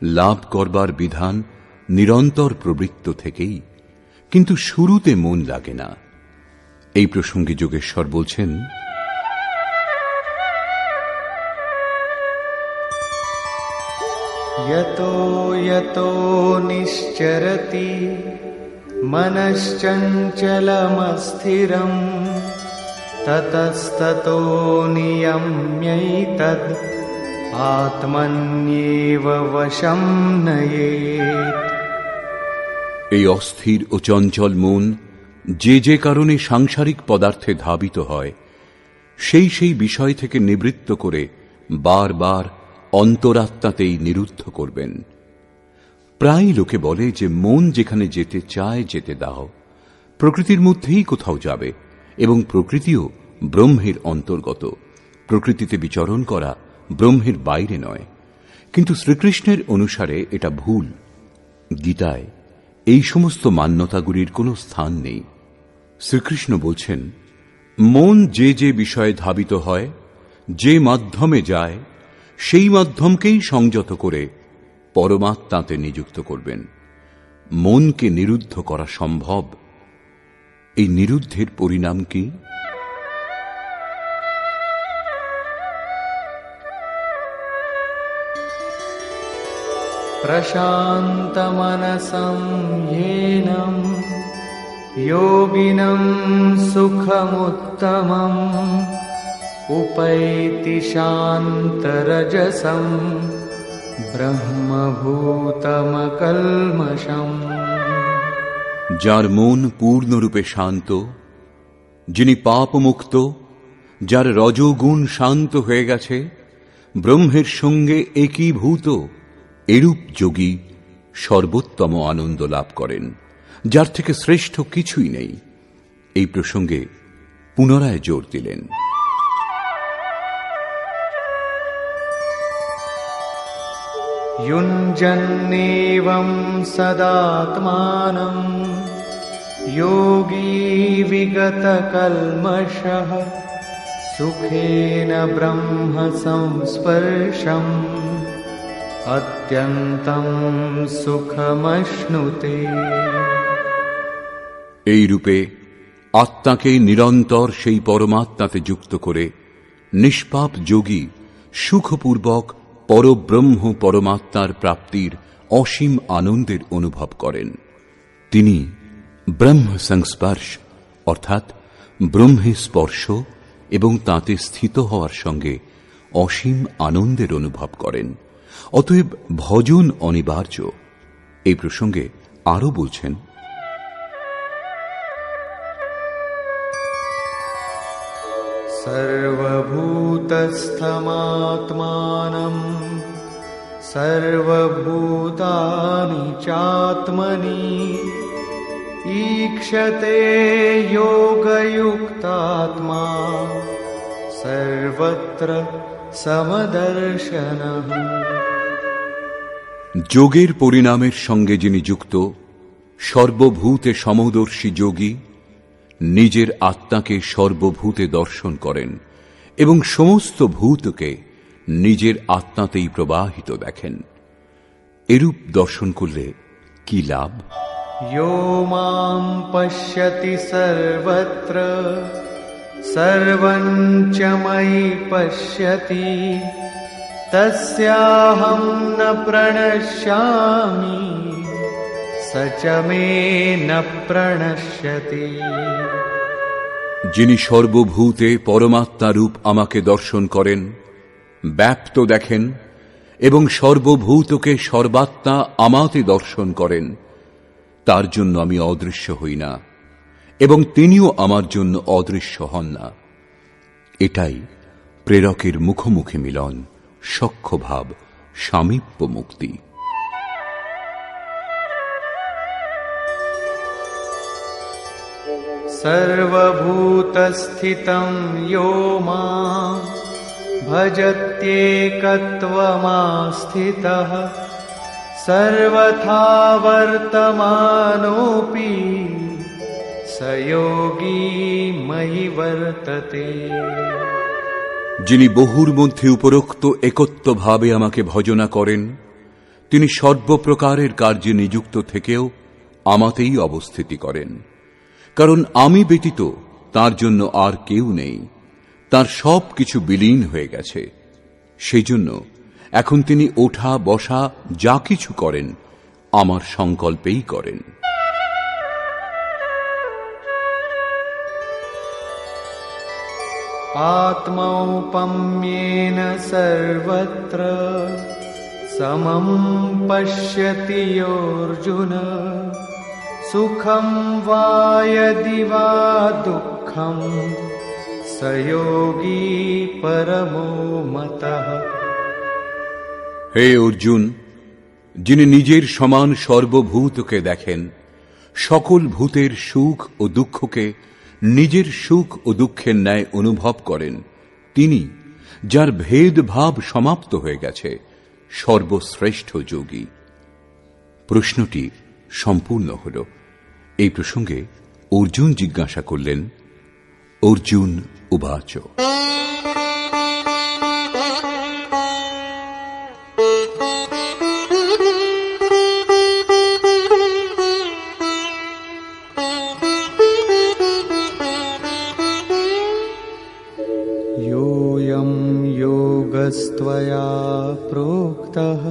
লাভ করবার বিধান নিরন্তর প্রবৃত্ত থেকেই, কিন্তু শুরুতে মন লাগে না। এই প্রসঙ্গে যোগেশ্বর বলছেন, यतो यतो निश्चरति मनश्चञ्चलमस्थिरम् ततस्ततो नियम्यैतद् आत्मन्येव वशं नयेत्। এই অস্থির ও চঞ্চল মন যে যে কারণে সাংসারিক পদার্থে ধাবিত হয়, সেই সেই বিষয় থেকে নিবৃত্ত করে বারবার অন্তরাত্মাতেই নিরুদ্ধ করবেন। প্রায় লোকে বলে যে মন যেখানে যেতে চায় যেতে দাও, প্রকৃতির মধ্যেই কোথাও যাবে এবং প্রকৃতিও ব্রহ্মের অন্তর্গত। প্রকৃতিতে বিচরণ করা ব্রহ্মের বাইরে নয়। কিন্তু শ্রীকৃষ্ণের অনুসারে এটা ভুল। গীতায় এই সমস্ত মান্যতাগুলির কোনো স্থান নেই। শ্রীকৃষ্ণ বলছেন, মন যে যে বিষয়ে ধাবিত হয়, যে মাধ্যমে যায়, সেই মাধ্যমকেই সংযত করে পরমাত্মাতে নিযুক্ত করবেন। মনকে নিরুদ্ধ করা সম্ভব, এই নিরুদ্ধের পরিণাম কি? प्रशान्तमनसं येनं योगिनं सुखमुत्तमम् उपैति शान्तरजसं ब्रह्मभूतमकल्मषम्। যার মন পূর্ণরূপে শান্ত, যিনি পাপমুক্ত, যার রজোগুণ শান্ত হয়ে গেছে, ব্রহ্মের সঙ্গে একীভূত, এরূপ যোগী সর্বোত্তম আনন্দ লাভ করেন, যার থেকে শ্রেষ্ঠ কিছুই নেই। এই প্রসঙ্গে পুনরায় জোর দিলেন। युञ्जन्नेवं सदात्मानं योगी विगतकल्मषः सुखेन ब्रह्म संस्पर्शम् अत्यन्तं सुखमश्नुते। এই রূপে আত্মাকে নিরন্তর সেই পরমাত্মাতে যুক্ত করে নিষ্পাপ যোগী সুখপূর্বক পরব্রহ্ম পরমাত্মার প্রাপ্তির অসীম আনন্দের অনুভব করেন। তিনি ব্রহ্ম সংস্পর্শ অর্থাৎ ব্রহ্মে স্পর্শ এবং তাতে স্থিত হওয়ার সঙ্গে অসীম আনন্দের অনুভব করেন। অতএব ভজন অনিবার্য। এই প্রসঙ্গে আরো বলছেন, सर्वभूतस्थमात्मानं सर्वभूतानि चात्मनि ईक्षते योगयुक्तात्मा सर्वत्र समदर्शनः। যোগের পরিণামের সঙ্গে যিনি যুক্ত, সর্বভূতে সমদর্শী যোগী নিজের আত্মাকে সর্বভূতে দর্শন করেন এবং সমস্ত ভূতকে নিজের আত্মাতেই প্রবাহিত দেখেন। এরূপ দর্শন করলে কি লাভ? यो मां पश्यति सर्वत्र सर्वं च मयि पश्यति तस्याहं न प्रणश्यामि स च मे न प्रणश्यति। যিনি সর্বভূতে পরমাত্মারূপ আমাকে দর্শন করেন, ব্যাপ্ত দেখেন এবং সর্বভূতকে সর্বাত্মা আমাতে দর্শন করেন, তার জন্য আমি অদৃশ্য হই না এবং তিনিও আমার জন্য অদৃশ্য হন না। এটাই প্রেরকের মুখোমুখি মিলন, সখ্যভাব, সামীপ্য মুক্তি। सर्वभूतस्थितं यो मां भजत्येकत्वमास्थितः सर्वथा वर्तमानोऽपि स योगी मयि वर्तते। যিনি বহুর মধ্যে উপরোক্ত একত্বভাবে আমাকে ভজনা করেন, তিনি সর্বপ্রকারের কার্যে নিযুক্ত থেকেও আমাতেই অবস্থিতি করেন। কারণ আমি ব্যতীত তার জন্য আর কেউ নেই, তার সব কিছু বিলীন হয়ে গেছে। সেই জন্য এখন তিনি ওঠা বসা যা কিছু করেন আমার সংকল্পেই করেন। आत्मौपम्येन सर्वत्र समं पश्यति योऽर्जुन सुखं वा यदि वा दुःखं स योगी परमो मतः। হে অর্জুন, যিনি নিজের সমান সর্বভূতকে দেখেন, সকল ভূতের সুখ ও দুঃখকে নিজের সুখ ও দুঃখের ন্যায় অনুভব করেন, তিনি, যার ভেদভাব সমাপ্ত হয়ে গেছে, সর্বশ্রেষ্ঠ যোগী। প্রশ্নটি সম্পূর্ণ হল। এই প্রসঙ্গে অর্জুন জিজ্ঞাসা করলেন, অর্জুন উবাচ योऽयं योगस्त्वया प्रोक्तः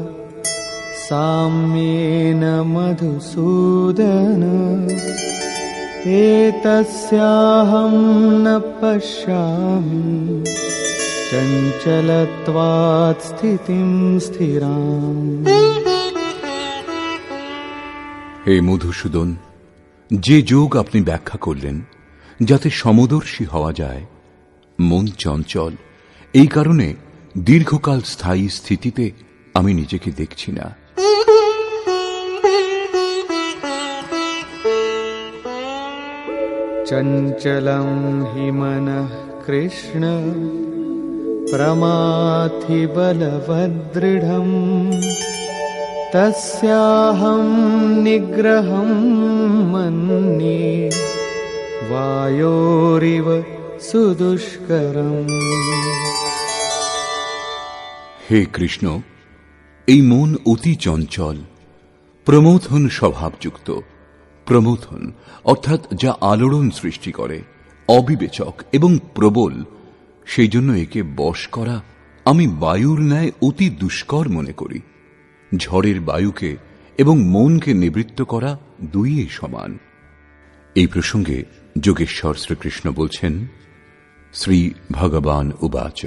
साम्येन मधुसूदन एतस्याहं न पश्यामि चञ्चलत्वात् स्थितिं स्थिराम्। হে মধুসূদন, যে যোগ আপনি ব্যাখ্যা করলেন যাতে সমদর্শী হওয়া যায়, মন চঞ্চল, এই কারণে দীর্ঘকাল স্থায়ী স্থিতিতে আমি নিজেকে দেখছি না। চঞ্চলং হি মনঃ কৃষ্ণ প্রমাথি বলবদৃঢ়ম তস্যাহং নিগ্রহং মন্যে বায়োরিব সুদুষ্করম। হে কৃষ্ণ, এই মন অতি চঞ্চল, প্রমথন স্বভাবযুক্ত। প্রমথন অর্থাৎ যা আলোড়ন সৃষ্টি করে, অবিবেচক এবং প্রবল, সেই জন্য একে বশ করা আমি বায়ুর ন্যায় অতি দুষ্কর মনে করি। ঝড়ের বায়ুকে এবং মনকে নিবৃত্ত করা দুইই সমান। এই প্রসঙ্গে যোগেশ্বর শ্রীকৃষ্ণ বলছেন, শ্রী ভগবান উবাচ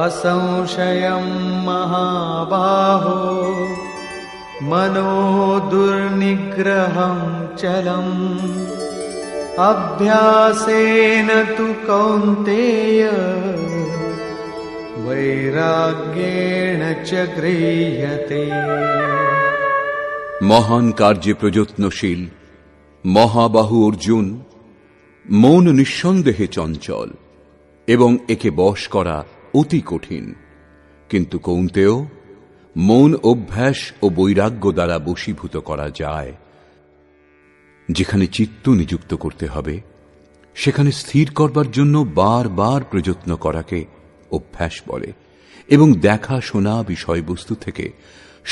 असंशयं महाबाहो मनो दुर्निग्रहं चलम् अभ्यासेन तु कौन्तेय वैराग्येण च गृह्यते। মহান কার্যে প্রযত্নশীল মহাবাহু অর্জুন, মন নিঃসন্দেহে চঞ্চল এবং একে বশ করা অতি কঠিন। কিন্তু কৌন্তেয়, মন অভ্যাস ও বৈরাগ্য দ্বারা বশীভূত করা যায়। যেখানে চিত্ত নিযুক্ত করতে হবে সেখানে স্থির করবার জন্য বারবার প্রযত্ন করাকে অভ্যাস বলে, এবং দেখা শোনা বিষয়বস্তু থেকে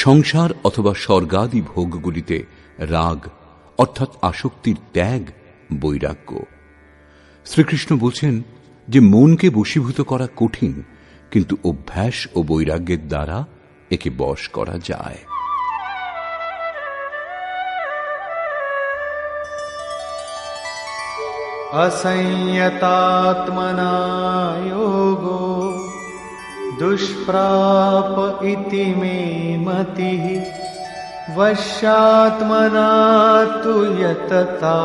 সংসার অথবা স্বর্গাদি ভোগগুলিতে রাগ অর্থাৎ আসক্তির ত্যাগ বৈরাগ্য। শ্রীকৃষ্ণ বলছেন যে মনকে বশীভূত করা কঠিন, কিন্তু অভ্যাস ও বৈরাগ্যের দ্বারা একে বশ করা যায়। असंयतात्मना योगो दुष्प्राप इति मे मतिः वश्यात्मना तु यतता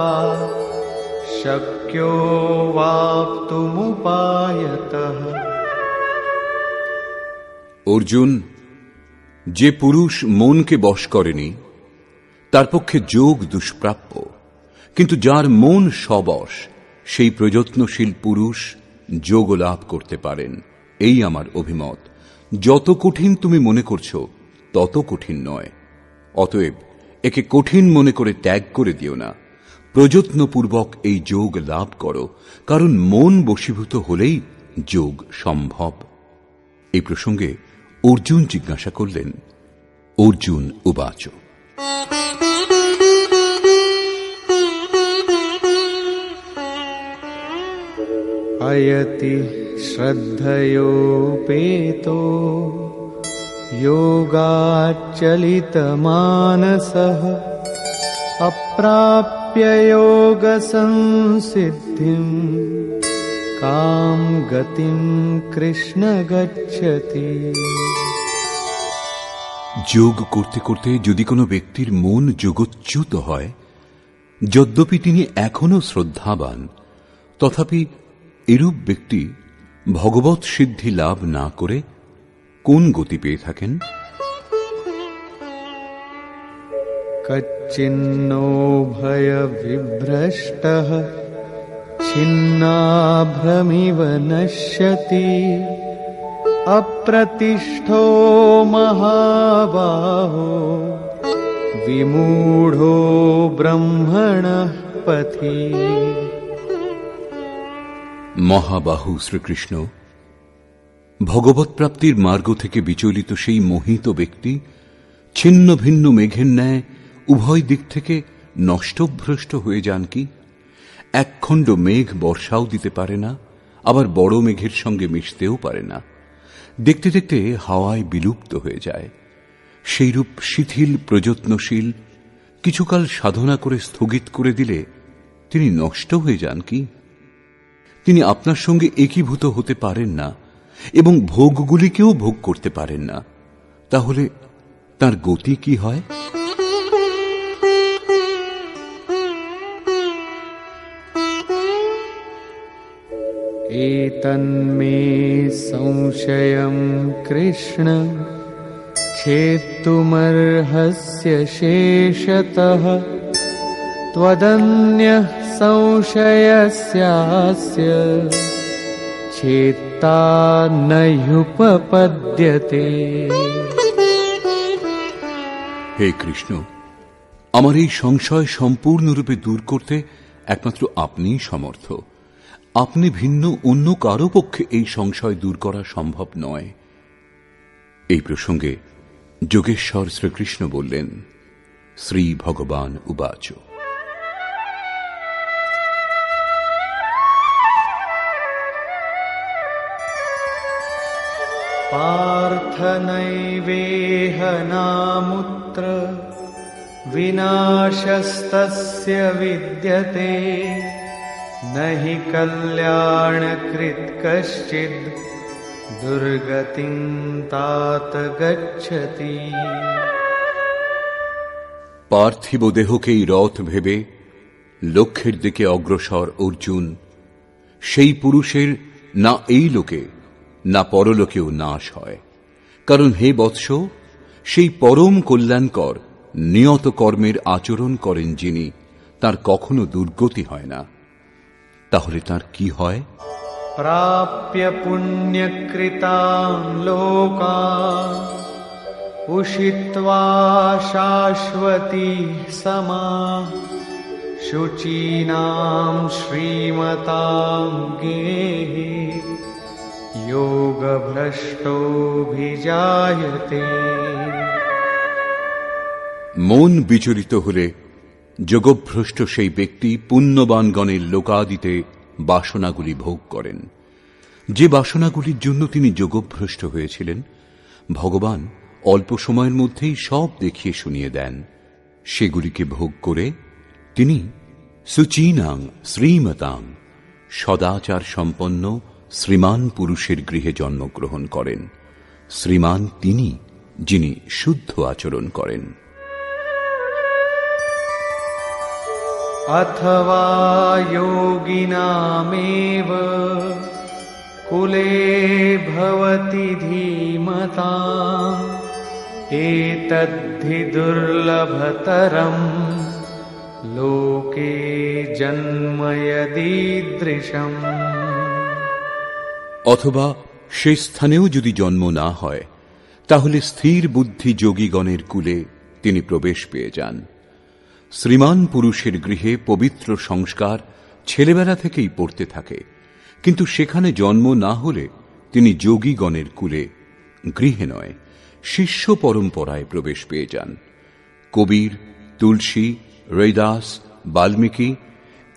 शक्यो वाप्तुमुपायतः। অর্জুন, যে পুরুষ মনকে বশ করেনি তার পক্ষে যোগ দুষ্প্রাপ্য, কিন্তু যার মন সবশ সেই প্রযত্নশীল পুরুষ যোগ লাভ করতে পারেন। এই আমার অভিমত। যত কঠিন তুমি মনে করছো তত কঠিন নয়। অতএব একে কঠিন মনে করে ত্যাগ করে দিও না, প্রযত্নপূর্বক এই যোগ লাভ করো, কারণ মন বশীভূত হলেই যোগ সম্ভব। এই প্রসঙ্গে অর্জুন জিজ্ঞাসা করলেন, অর্জুন উবাচ अयति श्रद्धयोपेतो योगाच्चलितमानसः अप्राप्य योगसंसिद्धिं कां गतिं कृष्ण गच्छति। যোগ করতে করতে যদি কোনো ব্যক্তির মন যোগচ্যুত হয়, যদ্যপি তিনি এখনো শ্রদ্ধাবান, তথাপি এরূপ ব্যক্তি ভগবৎ সিদ্ধি লাভ না করে কোন গতি পেয়ে থাকেন? কচ্ছিন্নো ভয় বিভ্রষ্টঃ ছিন্নাভ্রমিব নশ্যতি অপ্রতিষ্ঠো মহাবাহো বিমূঢ়ো ব্রহ্মণঃ পথি। মহাবাহু শ্রীকৃষ্ণ, ভগবৎ প্রাপ্তির মার্গ থেকে বিচলিত সেই মোহিত ব্যক্তি ছিন্ন ভিন্ন মেঘের ন্যায় উভয় দিক থেকে নষ্টভ্রষ্ট হয়ে যান কি? একখণ্ড মেঘ বর্ষাও দিতে পারে না, আবার বড় মেঘের সঙ্গে মিশতেও পারে না। দেখতে দেখতে হাওয়ায় বিলুপ্ত হয়ে যায়। সেইরূপ শিথিল প্রযত্নশীল কিছুকাল সাধনা করে স্থগিত করে দিলে তিনি নষ্ট হয়ে যান কি? তিনি আপনার সঙ্গে একীভূত হতে পারেন না এবং ভোগগুলিকেও ভোগ করতে পারেন না। তাহলে তার গতি কি হয়? एतन्मे संशयं कृष्ण छेत्तुमर्हस्य शेषतः त्वदन्यः संशयस्यास्य छेत्ता नह्युपपद्यते। হে কৃষ্ণ, আমার এই সংশয় সম্পূর্ণরূপে দূর করতে একমাত্র আপনিই সমর্থ। আপনি ভিন্ন অন্য কারো পক্ষে এই সংশয় দূর করা সম্ভব নয়। এই প্রসঙ্গে যোগেশ্বর শ্রীকৃষ্ণ বললেন, শ্রী ভগবান উবাচ। पार्थ नैवेह नामुत्र विनाशस्तस्य विद्यते न हि कल्याणकृत् कश्चिद् दुर्गतिं तात गच्छति। পার্থিব দেহকেই রথ ভেবে লক্ষ্যের দিকে অগ্রসর অর্জুন, সেই পুরুষের না এই লোকে না পরলোকেও নাশ হয়। কারণ হে বৎস, সেই পরম কল্যাণকর নিয়ত কর্মের আচরণ করেন যিনি, তার কখনো দুর্গতি হয় না। তাহলে তার কি হয়? प्राप्य पुण्यकृतान् लोकान् उषित्वा शाश्वती समाः शुचीनां श्रीमतां गेहे योगभ्रष्टोऽभिजायते। মন বিচলিত হলে যোগভ্রষ্ট সেই ব্যক্তি পুণ্যবানগণের লোকাদিতে বাসনাগুলি ভোগ করেন। যে বাসনাগুলির জন্য তিনি যোগভ্রষ্ট হয়েছিলেন, ভগবান অল্প সময়ের মধ্যেই সব দেখিয়ে শুনিয়ে দেন। সেগুলিকে ভোগ করে তিনি সুচীনাং শ্রীমতাং সদাচার সম্পন্ন শ্রীমান পুরুষের গৃহে জন্মগ্রহণ করেন। শ্রীমান তিনি, যিনি শুদ্ধ আচরণ করেন। अथवा योगिनामेव कुले भवति धीमताम् एतद्धि दुर्लभतरम् लोके जन्म यदीदृशम्। অথবা সে স্থানেও যদি জন্ম না হয়, তাহলে স্থির বুদ্ধি যোগীগণের কুলে তিনি প্রবেশ পেয়ে যান। শ্রীমান পুরুষের গৃহে পবিত্র সংস্কার ছেলেবেলা থেকেই পড়তে থাকে, কিন্তু সেখানে জন্ম না হলে তিনি যোগীগণের কুলে, গৃহে নয়, শিষ্য পরম্পরায় প্রবেশ পেয়ে যান। কবির, তুলসী, রৈদাস, বাল্মীকি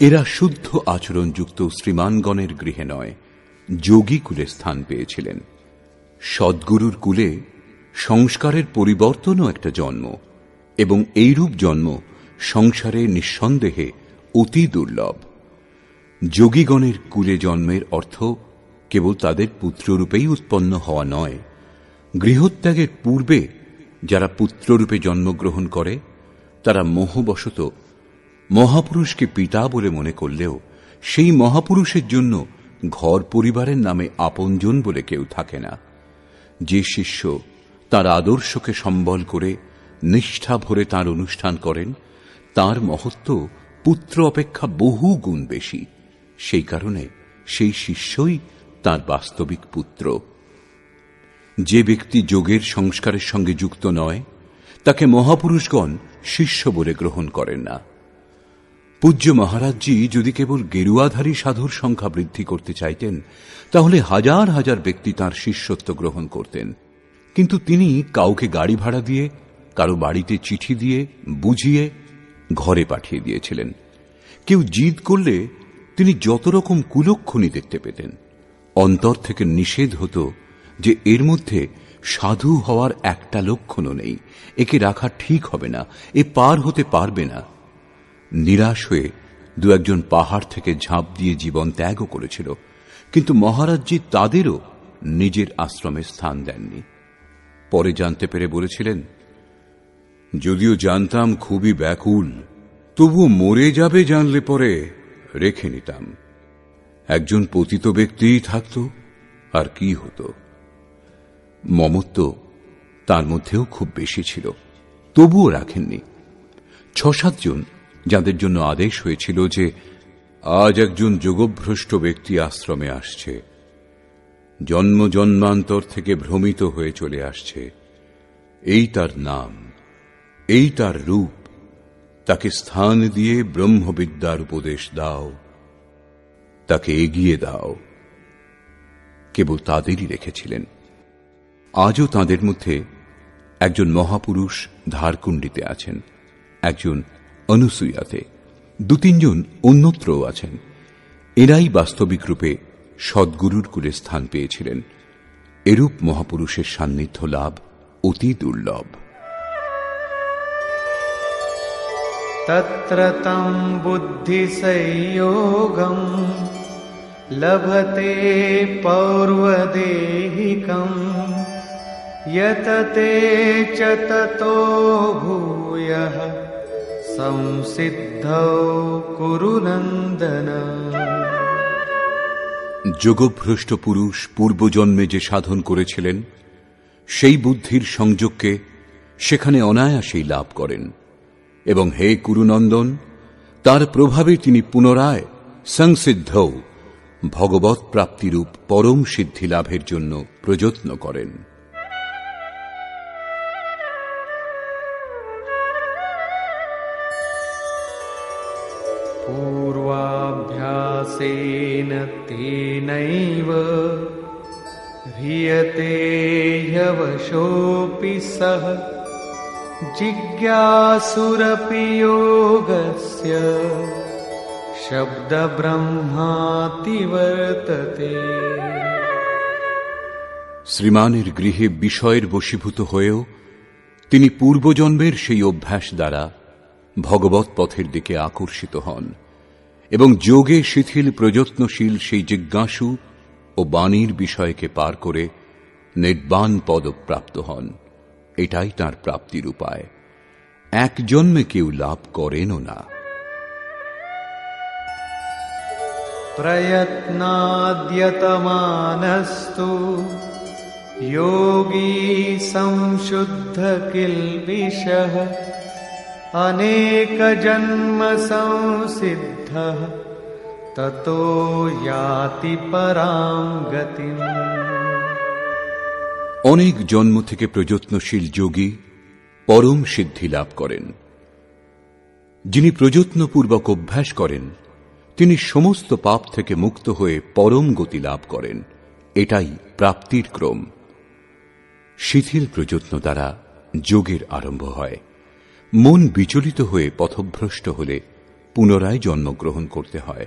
এরা শুদ্ধ আচরণযুক্ত শ্রীমানগণের গৃহে নয়, যোগী কুলে স্থান পেয়েছিলেন। সদ্গুরুর কুলে সংস্কারের পরিবর্তনও একটা জন্ম, এবং এইরূপ জন্ম সংসারে নিঃসন্দেহে অতি দুর্লভ। যোগীগণের কুলে জন্মের অর্থ কেবল তাদের পুত্ররূপেই উৎপন্ন হওয়া নয়। গৃহত্যাগের পূর্বে যারা পুত্ররূপে জন্মগ্রহণ করে, তারা মোহবশত মহাপুরুষকে পিতা বলে মনে করলেও সেই মহাপুরুষের জন্য ঘর পরিবারের নামে আপনজন বলে কেউ থাকে না। যে শিষ্য তার আদর্শকে সম্বল করে নিষ্ঠা ভরে তার অনুষ্ঠান করেন, তার মহত্ব পুত্র অপেক্ষা বহু গুণ বেশি। সেই কারণে সেই শিষ্যই তার বাস্তবিক পুত্র। যে ব্যক্তি যোগের সংস্কারের সঙ্গে যুক্ত নয়, তাকে মহাপুরুষগণ শিষ্য বলে গ্রহণ করেন না। পূজ্য মহারাজজি যদি কেবল গেরুয়াধারী সাধুর সংখ্যা বৃদ্ধি করতে চাইতেন তাহলে হাজার হাজার ব্যক্তি তাঁর শিষ্যত্ব গ্রহণ করতেন, কিন্তু তিনি কাউকে গাড়ি ভাড়া দিয়ে, কারো বাড়িতে চিঠি দিয়ে বুঝিয়ে ঘরে পাঠিয়ে দিয়েছিলেন। কেউ জিদ করলে তিনি যত রকম কুলক্ষণী দেখতে পেতেন। অন্তর থেকে নিষেধ হতো যে এর মধ্যে সাধু হওয়ার একটা লক্ষণও নেই, একে রাখা ঠিক হবে না, এ পার হতে পারবে না। নিরাশ হয়ে দু একজন পাহাড় থেকে ঝাঁপ দিয়ে জীবন ত্যাগও করেছিল, কিন্তু মহারাজজি তাদেরও নিজের আশ্রমে স্থান দেননি। পরে জানতে পেরে বলেছিলেন, যদিও জানতাম খুবই ব্যাকুল, তবুও মরে যাবে জানলে পরে রেখে নিতাম। একজন পতিত ব্যক্তিই থাকত, আর কি হতো। মমত্ব তার মধ্যেও খুব বেশি ছিল, তবুও রাখেননি। ৬-৭ জন, যাদের জন্য আদেশ হয়েছিল যে আজ একজন যোগভ্রষ্ট ব্যক্তি আশ্রমে আসছে, জন্ম জন্মান্তর থেকে ভ্রমিত হয়ে চলে আসছে, এই তার নাম, এই তার রূপ, তাকে স্থান দিয়ে ব্রহ্মবিদ্যার উপদেশ দাও, তাকে এগিয়ে দাও, কেবল তাদেরই রেখেছিলেন। আজও তাদের মধ্যে একজন মহাপুরুষ ধারকুণ্ডীতে আছেন, একজন অনুসূয়াতে, ২-৩ জন অন্যত্রও আছেন। এরাই বাস্তবিক রূপে সদ্গুরুর কুলে স্থান পেয়েছিলেন। এরূপ মহাপুরুষের সান্নিধ্য লাভ অতি দুর্লভ। তত্র তং বুদ্ধি সংযোগং লভতে পৌর্বদেহিকং यतते च ततो भूयः संसिद्धौ कुरु नन्दन। যোগভ্রষ্ট পুরুষ পূর্বজন্মে যে সাধন করেছিলেন সেই বুদ্ধির সংযোগকে সেখানে অনায়াসেই লাভ করেন, এবং হে কুরুনন্দন, তার প্রভাবে তিনি পুনরায় সংসিদ্ধৌ ভগবৎ প্রাপ্তিরূপ পরম সিদ্ধি লাভের জন্য প্রযত্ন করেন। पूर्वाभ्यासेन तेनैव ह्रियते ह्यवशोऽपि सः जिज्ञासुरपि योगस्य शब्दब्रह्माति वर्तते। শ্রীমানের গৃহে বিষয়ের বশীভূত হয়েও তিনি পূর্বজন্মের সেই অভ্যাস দ্বারা ভগবৎ পথের দিকে আকর্ষিত হন এবং যোগে শিথিল প্রযত্নশীল সেই জিজ্ঞাসু ও বাণীর বিষয়কে পার করে নির্বাণ পদ প্রাপ্ত হন। এটাই তাঁর প্রাপ্তির উপায়, এক জন্মে কেউ লাভ করেনও না। প্রয়ত্নাদ্যতমানস্তু योगी संशुद्ध किल्बिषः अनेक जन्म संसिद्धः ततो याति परां गतिम्। অনেক জন্ম থেকে প্রযত্নশীল যোগী পরম সিদ্ধি লাভ করেন। যিনি প্রযত্নপূর্বক অভ্যাস করেন তিনি সমস্ত পাপ থেকে মুক্ত হয়ে পরম গতি লাভ করেন। এটাই প্রাপ্তির ক্রম। শিথিল প্রযত্ন দ্বারা যোগের আরম্ভ হয়। মন বিচলিত হয়ে পথভ্রষ্ট হলে পুনরায় জন্মগ্রহণ করতে হয়।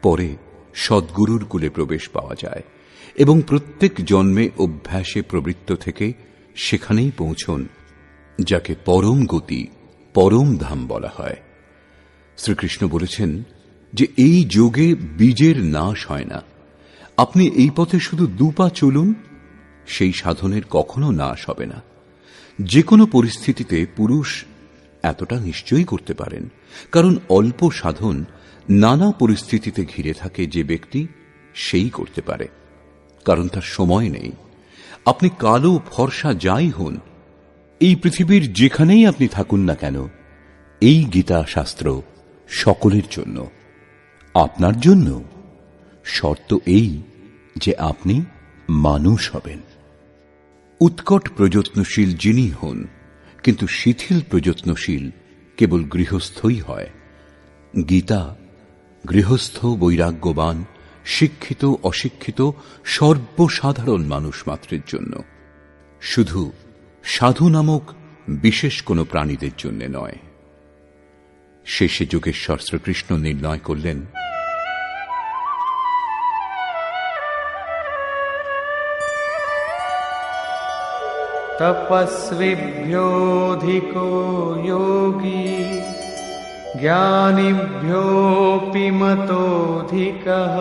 পরে সদ্গুরুর কুলে প্রবেশ পাওয়া যায় এবং প্রত্যেক জন্মে অভ্যাসে প্রবৃত্ত থেকে সেখানেই পৌঁছন যাকে পরম গতি, পরম ধাম বলা হয়। শ্রীকৃষ্ণ বলেছেন যে এই যোগে বীজের নাশ হয় না। আপনি এই পথে শুধু 2 পা চলুন, সেই সাধনের কখনো নাশ হবে না। যে কোনো পরিস্থিতিতে পুরুষ এতটা নিশ্চয়ই করতে পারেন, কারণ অল্প সাধন নানা পরিস্থিতিতে ঘিরে থাকে যে ব্যক্তি সেই করতে পারে, কারণ তার সময় নেই। আপনি কালো ফর্সা যাই হন, এই পৃথিবীর যেখানেই আপনি থাকুন না কেন, এই গীতা শাস্ত্র সকলের জন্য, আপনার জন্য। শর্ত এই যে আপনি মানুষ হবেন। উৎকট প্রযত্নশীল যিনি হন, কিন্তু শিথিল প্রযত্নশীল কেবল গৃহস্থই হয়। গীতা গৃহস্থ, বৈরাগ্যবান, শিক্ষিত, অশিক্ষিত সর্বসাধারণ মানুষ মাত্রের জন্য, শুধু সাধু নামক বিশেষ কোনো প্রাণীদের জন্য নয়। শেষে যোগেশ্বর শ্রীকৃষ্ণ নির্ণয় করলেন, তপস্বিভ্যোऽধিকো যোগী জ্ঞানিভ্যোऽপি মতোऽধিকः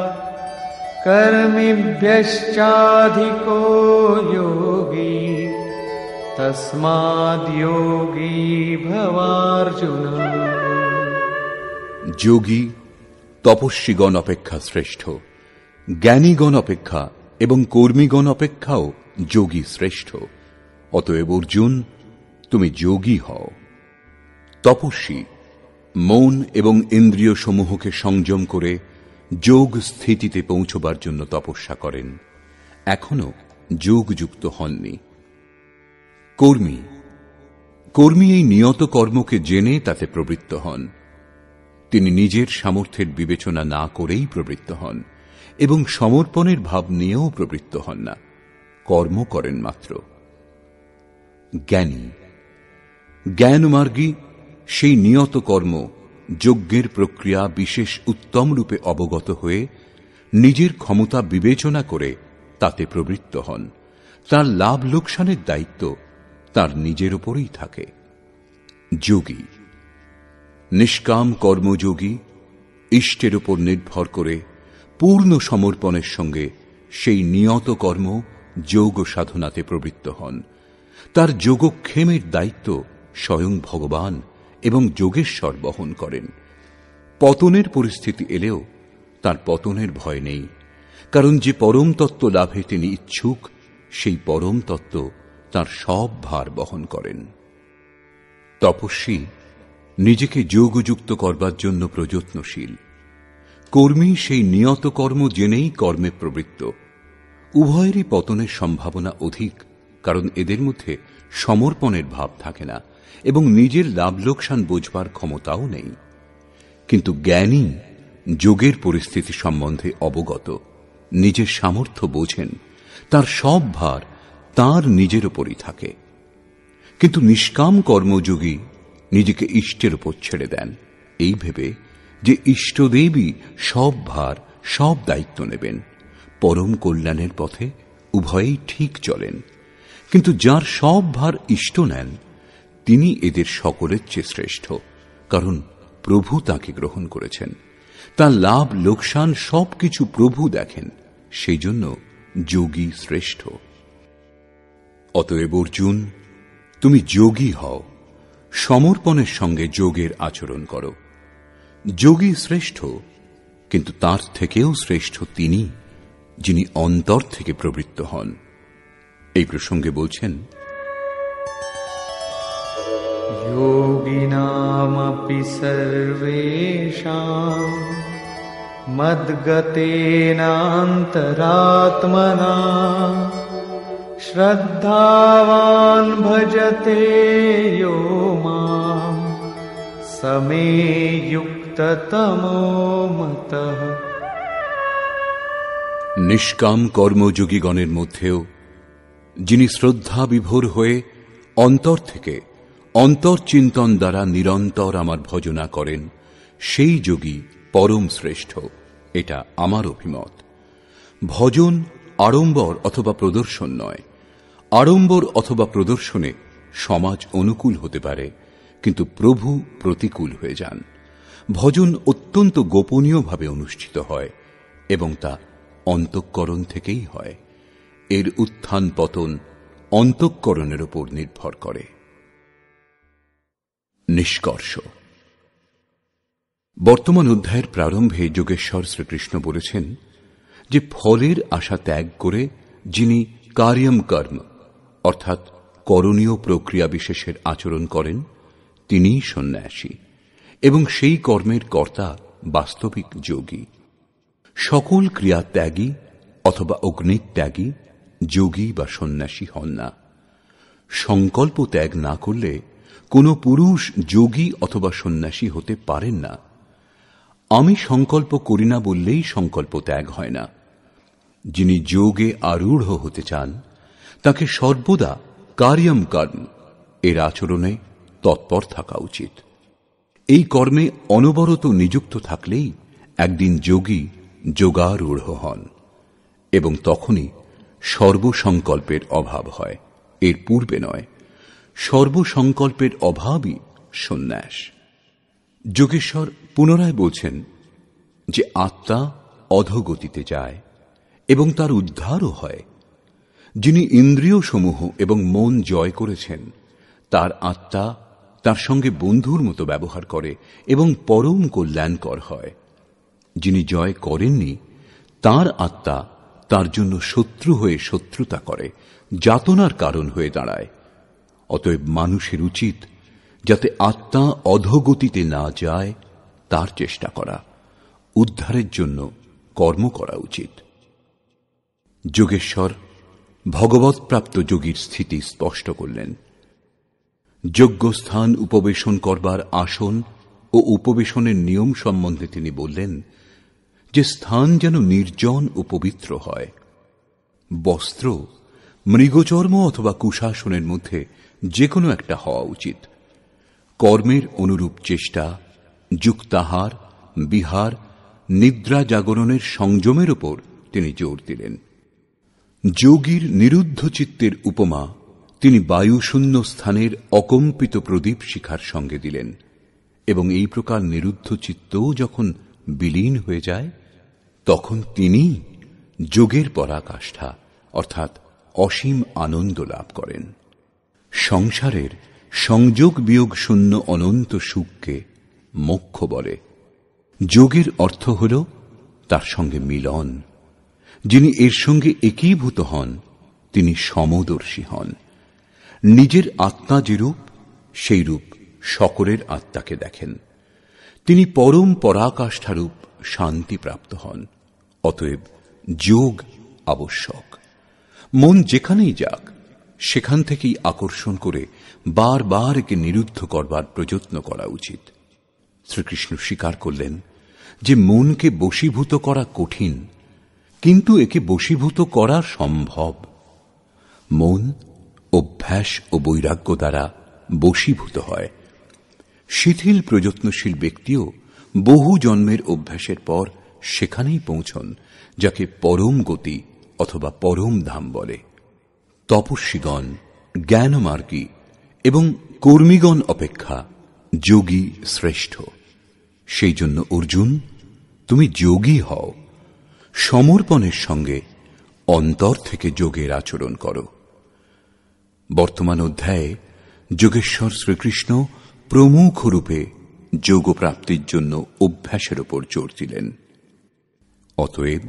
কর্মিভ্যশ্চাধিকো যোগী তস্মাদ্যোগী ভবার্জুন। যোগী তপস্বীগণ অপেক্ষা শ্রেষ্ঠ, জ্ঞানীগণ অপেক্ষা এবং কর্মীগণ অপেক্ষাও যোগী শ্রেষ্ঠ। অতএব অর্জুন, তুমি যোগী হও। তপস্বী মন এবং ইন্দ্রিয় সমূহকে সংযম করে যোগ স্থিতিতে পৌঁছবার জন্য তপস্যা করেন, এখনো যোগযুক্ত হননি। কর্মী এই নিয়ত কর্মকে জেনে তাতে প্রবৃত্ত হন। তিনি নিজের সামর্থ্যের বিবেচনা না করেই প্রবৃত্ত হন এবং সমর্পণের ভাব নিয়েও প্রবৃত্ত হন না, কর্ম করেন মাত্র। জ্ঞানমার্গী সেই নিয়ত কর্ম, যজ্ঞের প্রক্রিয়া বিশেষ উত্তম রূপে অবগত হয়ে নিজের ক্ষমতা বিবেচনা করে তাতে প্রবৃত্ত হন। তার লাভ লোকসানের দায়িত্ব তার নিজের উপরেই থাকে। যোগী নিষ্কাম কর্মযোগী ইষ্টের উপর নির্ভর করে পূর্ণ সমর্পণের সঙ্গে সেই নিয়ত কর্ম যোগ সাধনাতে প্রবৃত্ত হন। তার যোগক্ষেমের দায়িত্ব স্বয়ং ভগবান এবং যোগেশ্বর বহন করেন। পতনের পরিস্থিতি এলেও তার পতনের ভয় নেই, কারণ যে পরম তত্ত্ব লাভে তিনি ইচ্ছুক, সেই পরম তত্ত্ব তার সব ভার বহন করেন। তপস্বী নিজেকে যোগযুক্ত করবার জন্য প্রযত্নশীল, কর্মী সেই নিয়ত কর্ম জেনেই কর্মে প্রবৃত্ত। উভয়েরই পতনের সম্ভাবনা অধিক, কারণ এদের মধ্যে সমর্পণের ভাব থাকে না এবং নিজের লাভ লোকসান বোঝবার ক্ষমতাও নেই। কিন্তু জ্ঞানী যোগের পরিস্থিতি সম্বন্ধে অবগত, নিজের সামর্থ্য বোঝেন, তার সব ভার তাঁর নিজের উপরই থাকে। কিন্তু নিষ্কাম কর্মযোগী নিজেকে ইষ্টের উপর ছেড়ে দেন, এই ভেবে যে ইষ্টদেবই সব ভার, সব দায়িত্ব নেবেন। পরম কল্যাণের পথে উভয়েই ঠিক চলেন। কিন্তু যার সব ভার ইষ্ট নেন, তিনি এদের সকলের চেয়ে শ্রেষ্ঠ, কারণ প্রভু তাকে গ্রহণ করেছেন। তার লাভ লোকসান সবকিছু প্রভু দেখেন, সেই জন্য যোগী শ্রেষ্ঠ। অতএব অর্জুন, তুমি যোগী হও, সমর্পণের সঙ্গে যোগের আচরণ করো। যোগী শ্রেষ্ঠ, কিন্তু তার থেকেও শ্রেষ্ঠ তিনি, যিনি অন্তর থেকে প্রবৃত্ত হন। এই প্রসঙ্গে বলছেন, যোগিনামপি সর্বেষাং মদ্গতেনান্তরাত্মনা শ্রদ্ধাবান ভজতে ইয়ো মাম সমে যুক্ততমো মতঃ। নিষ্কাম কর্মযোগীগণের মধ্যেও যিনি শ্রদ্ধা বিভোর হয়ে অন্তর থেকে অন্তর্চিন্তন দ্বারা নিরন্তর আমার ভজনা করেন, সেই যোগী পরম শ্রেষ্ঠ, এটা আমার অভিমত। ভজন আড়ম্বর অথবা প্রদর্শন নয়। আড়ম্বর অথবা প্রদর্শনে সমাজ অনুকূল হতে পারে, কিন্তু প্রভু প্রতিকূল হয়ে যান। ভজন অত্যন্ত গোপনীয়ভাবে অনুষ্ঠিত হয় এবং তা অন্তঃকরণ থেকেই হয়। এর উত্থান পতন অন্তঃকরণের উপর নির্ভর করে। নিষ্কর্ষ। বর্তমান অধ্যায়ের প্রারম্ভে যোগেশ্বর শ্রীকৃষ্ণ বলেছেন যে ফলের আশা ত্যাগ করে যিনি কার্যম কর্ম অর্থাৎ করণীয় প্রক্রিয়া বিশেষের আচরণ করেন, তিনিই সন্ন্যাসী এবং সেই কর্মের কর্তা বাস্তবিক যোগী। সকল ক্রিয়া ত্যাগী অথবা অগ্নিত্যাগী যোগী বা সন্ন্যাসী হন না। সংকল্প ত্যাগ না করলে কোনো পুরুষ যোগী অথবা সন্ন্যাসী হতে পারেন না। আমি সংকল্প করি না বললেই সংকল্প ত্যাগ হয় না। যিনি যোগে আরূঢ় হতে চান তাকে সর্বদা কার্যম কর্ম এর আচরণে তৎপর থাকা উচিত। এই কর্মে অনবরত নিযুক্ত থাকলেই একদিন যোগী যোগারূঢ় হন এবং তখনই সর্বসংকল্পের অভাব হয়, এর পূর্বে নয়। সর্বসংকল্পের অভাবই সন্ন্যাস। যোগেশ্বর পুনরায় বলছেন যে আত্মা অধোগতিতে যায় এবং তার উদ্ধারও হয়। যিনি ইন্দ্রিয় সমূহ এবং মন জয় করেছেন তার আত্মা তার সঙ্গে বন্ধুর মতো ব্যবহার করে এবং পরম কল্যাণকর হয়। যিনি জয় করেননি তার আত্মা তার জন্য শত্রু হয়ে শত্রুতা করে, যাতনার কারণ হয়ে দাঁড়ায়। অতএব মানুষের উচিত যাতে আত্মা অধোগতিতে না যায় তার চেষ্টা করা, উদ্ধারের জন্য কর্ম করা উচিত। যোগেশ্বর ভগবৎপ্রাপ্ত যোগীর স্থিতি স্পষ্ট করলেন। যজ্ঞস্থান উপবেশন করবার আসন ও উপবেশনের নিয়ম সম্বন্ধে তিনি বললেন যে স্থান যেন নির্জন ও পবিত্র হয়। বস্ত্র মৃগচর্ম অথবা কুশাসনের মধ্যে যে কোনো একটা হওয়া উচিত। কর্মের অনুরূপ চেষ্টা, যুক্তাহার, বিহার, নিদ্রা জাগরণের সংযমের উপর তিনি জোর দিলেন। যোগীর নিরুদ্ধ চিত্তের উপমা তিনি বায়ুশূন্য স্থানের অকম্পিত প্রদীপ শিখার সঙ্গে দিলেন এবং এই প্রকার নিরুদ্ধ চিত্তও যখন বিলীন হয়ে যায় তখন তিনি যোগের পরাকাষ্ঠা অর্থাৎ অসীম আনন্দ লাভ করেন। সংসারের সংযোগ বিয়োগ শূন্য অনন্ত সুখকে মোক্ষ বলে। যোগের অর্থ হল তার সঙ্গে মিলন। যিনি এর সঙ্গে একীভূত হন তিনি সমদর্শী হন। নিজের আত্মা যেরূপ সেই রূপ সকলের আত্মাকে দেখেন। তিনি পরম পরাকাষ্ঠারূপ শান্তিপ্রাপ্ত হন। অতএব যোগ আবশ্যক। মন যেখানেই যাক সেখান থেকেই আকর্ষণ করে বারবার একে নিরুদ্ধ করবার প্রযত্ন করা উচিত। শ্রীকৃষ্ণ স্বীকার করলেন যে মনকে বশীভূত করা কঠিন, কিন্তু একে বশীভূত করা সম্ভব। মন অভ্যাস ও বৈরাগ্য দ্বারা বশীভূত হয়। শিথিল প্রযত্নশীল ব্যক্তিও বহু জন্মের অভ্যাসের পর সেখানেই পৌঁছন যাকে পরম গতি অথবা পরম ধাম বলে। তপস্বীগণ, জ্ঞানমার্গী এবং কর্মীগণ অপেক্ষা যোগী শ্রেষ্ঠ। সেই জন্য অর্জুন, তুমি যোগী হও। সমর্পণের সঙ্গে অন্তর থেকে যোগের আচরণ করো। বর্তমান অধ্যায়ে যোগেশ্বর শ্রীকৃষ্ণ প্রমুখ রূপে যোগ প্রাপ্তির জন্য অভ্যাসের উপর জোর দিলেন। অতএব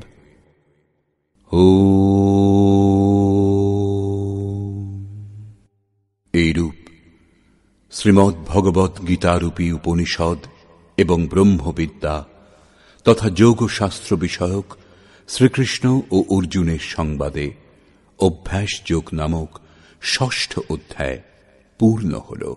এইরূপ শ্রীমদ্ ভগবৎ গীতারূপী উপনিষদ এবং ব্রহ্মবিদ্যা তথা যোগশাস্ত্র বিষয়ক শ্রীকৃষ্ণ ও অর্জুনের সংবাদে অভ্যাস যোগ নামক ষষ্ঠ অধ্যায় পূর্ণ হল।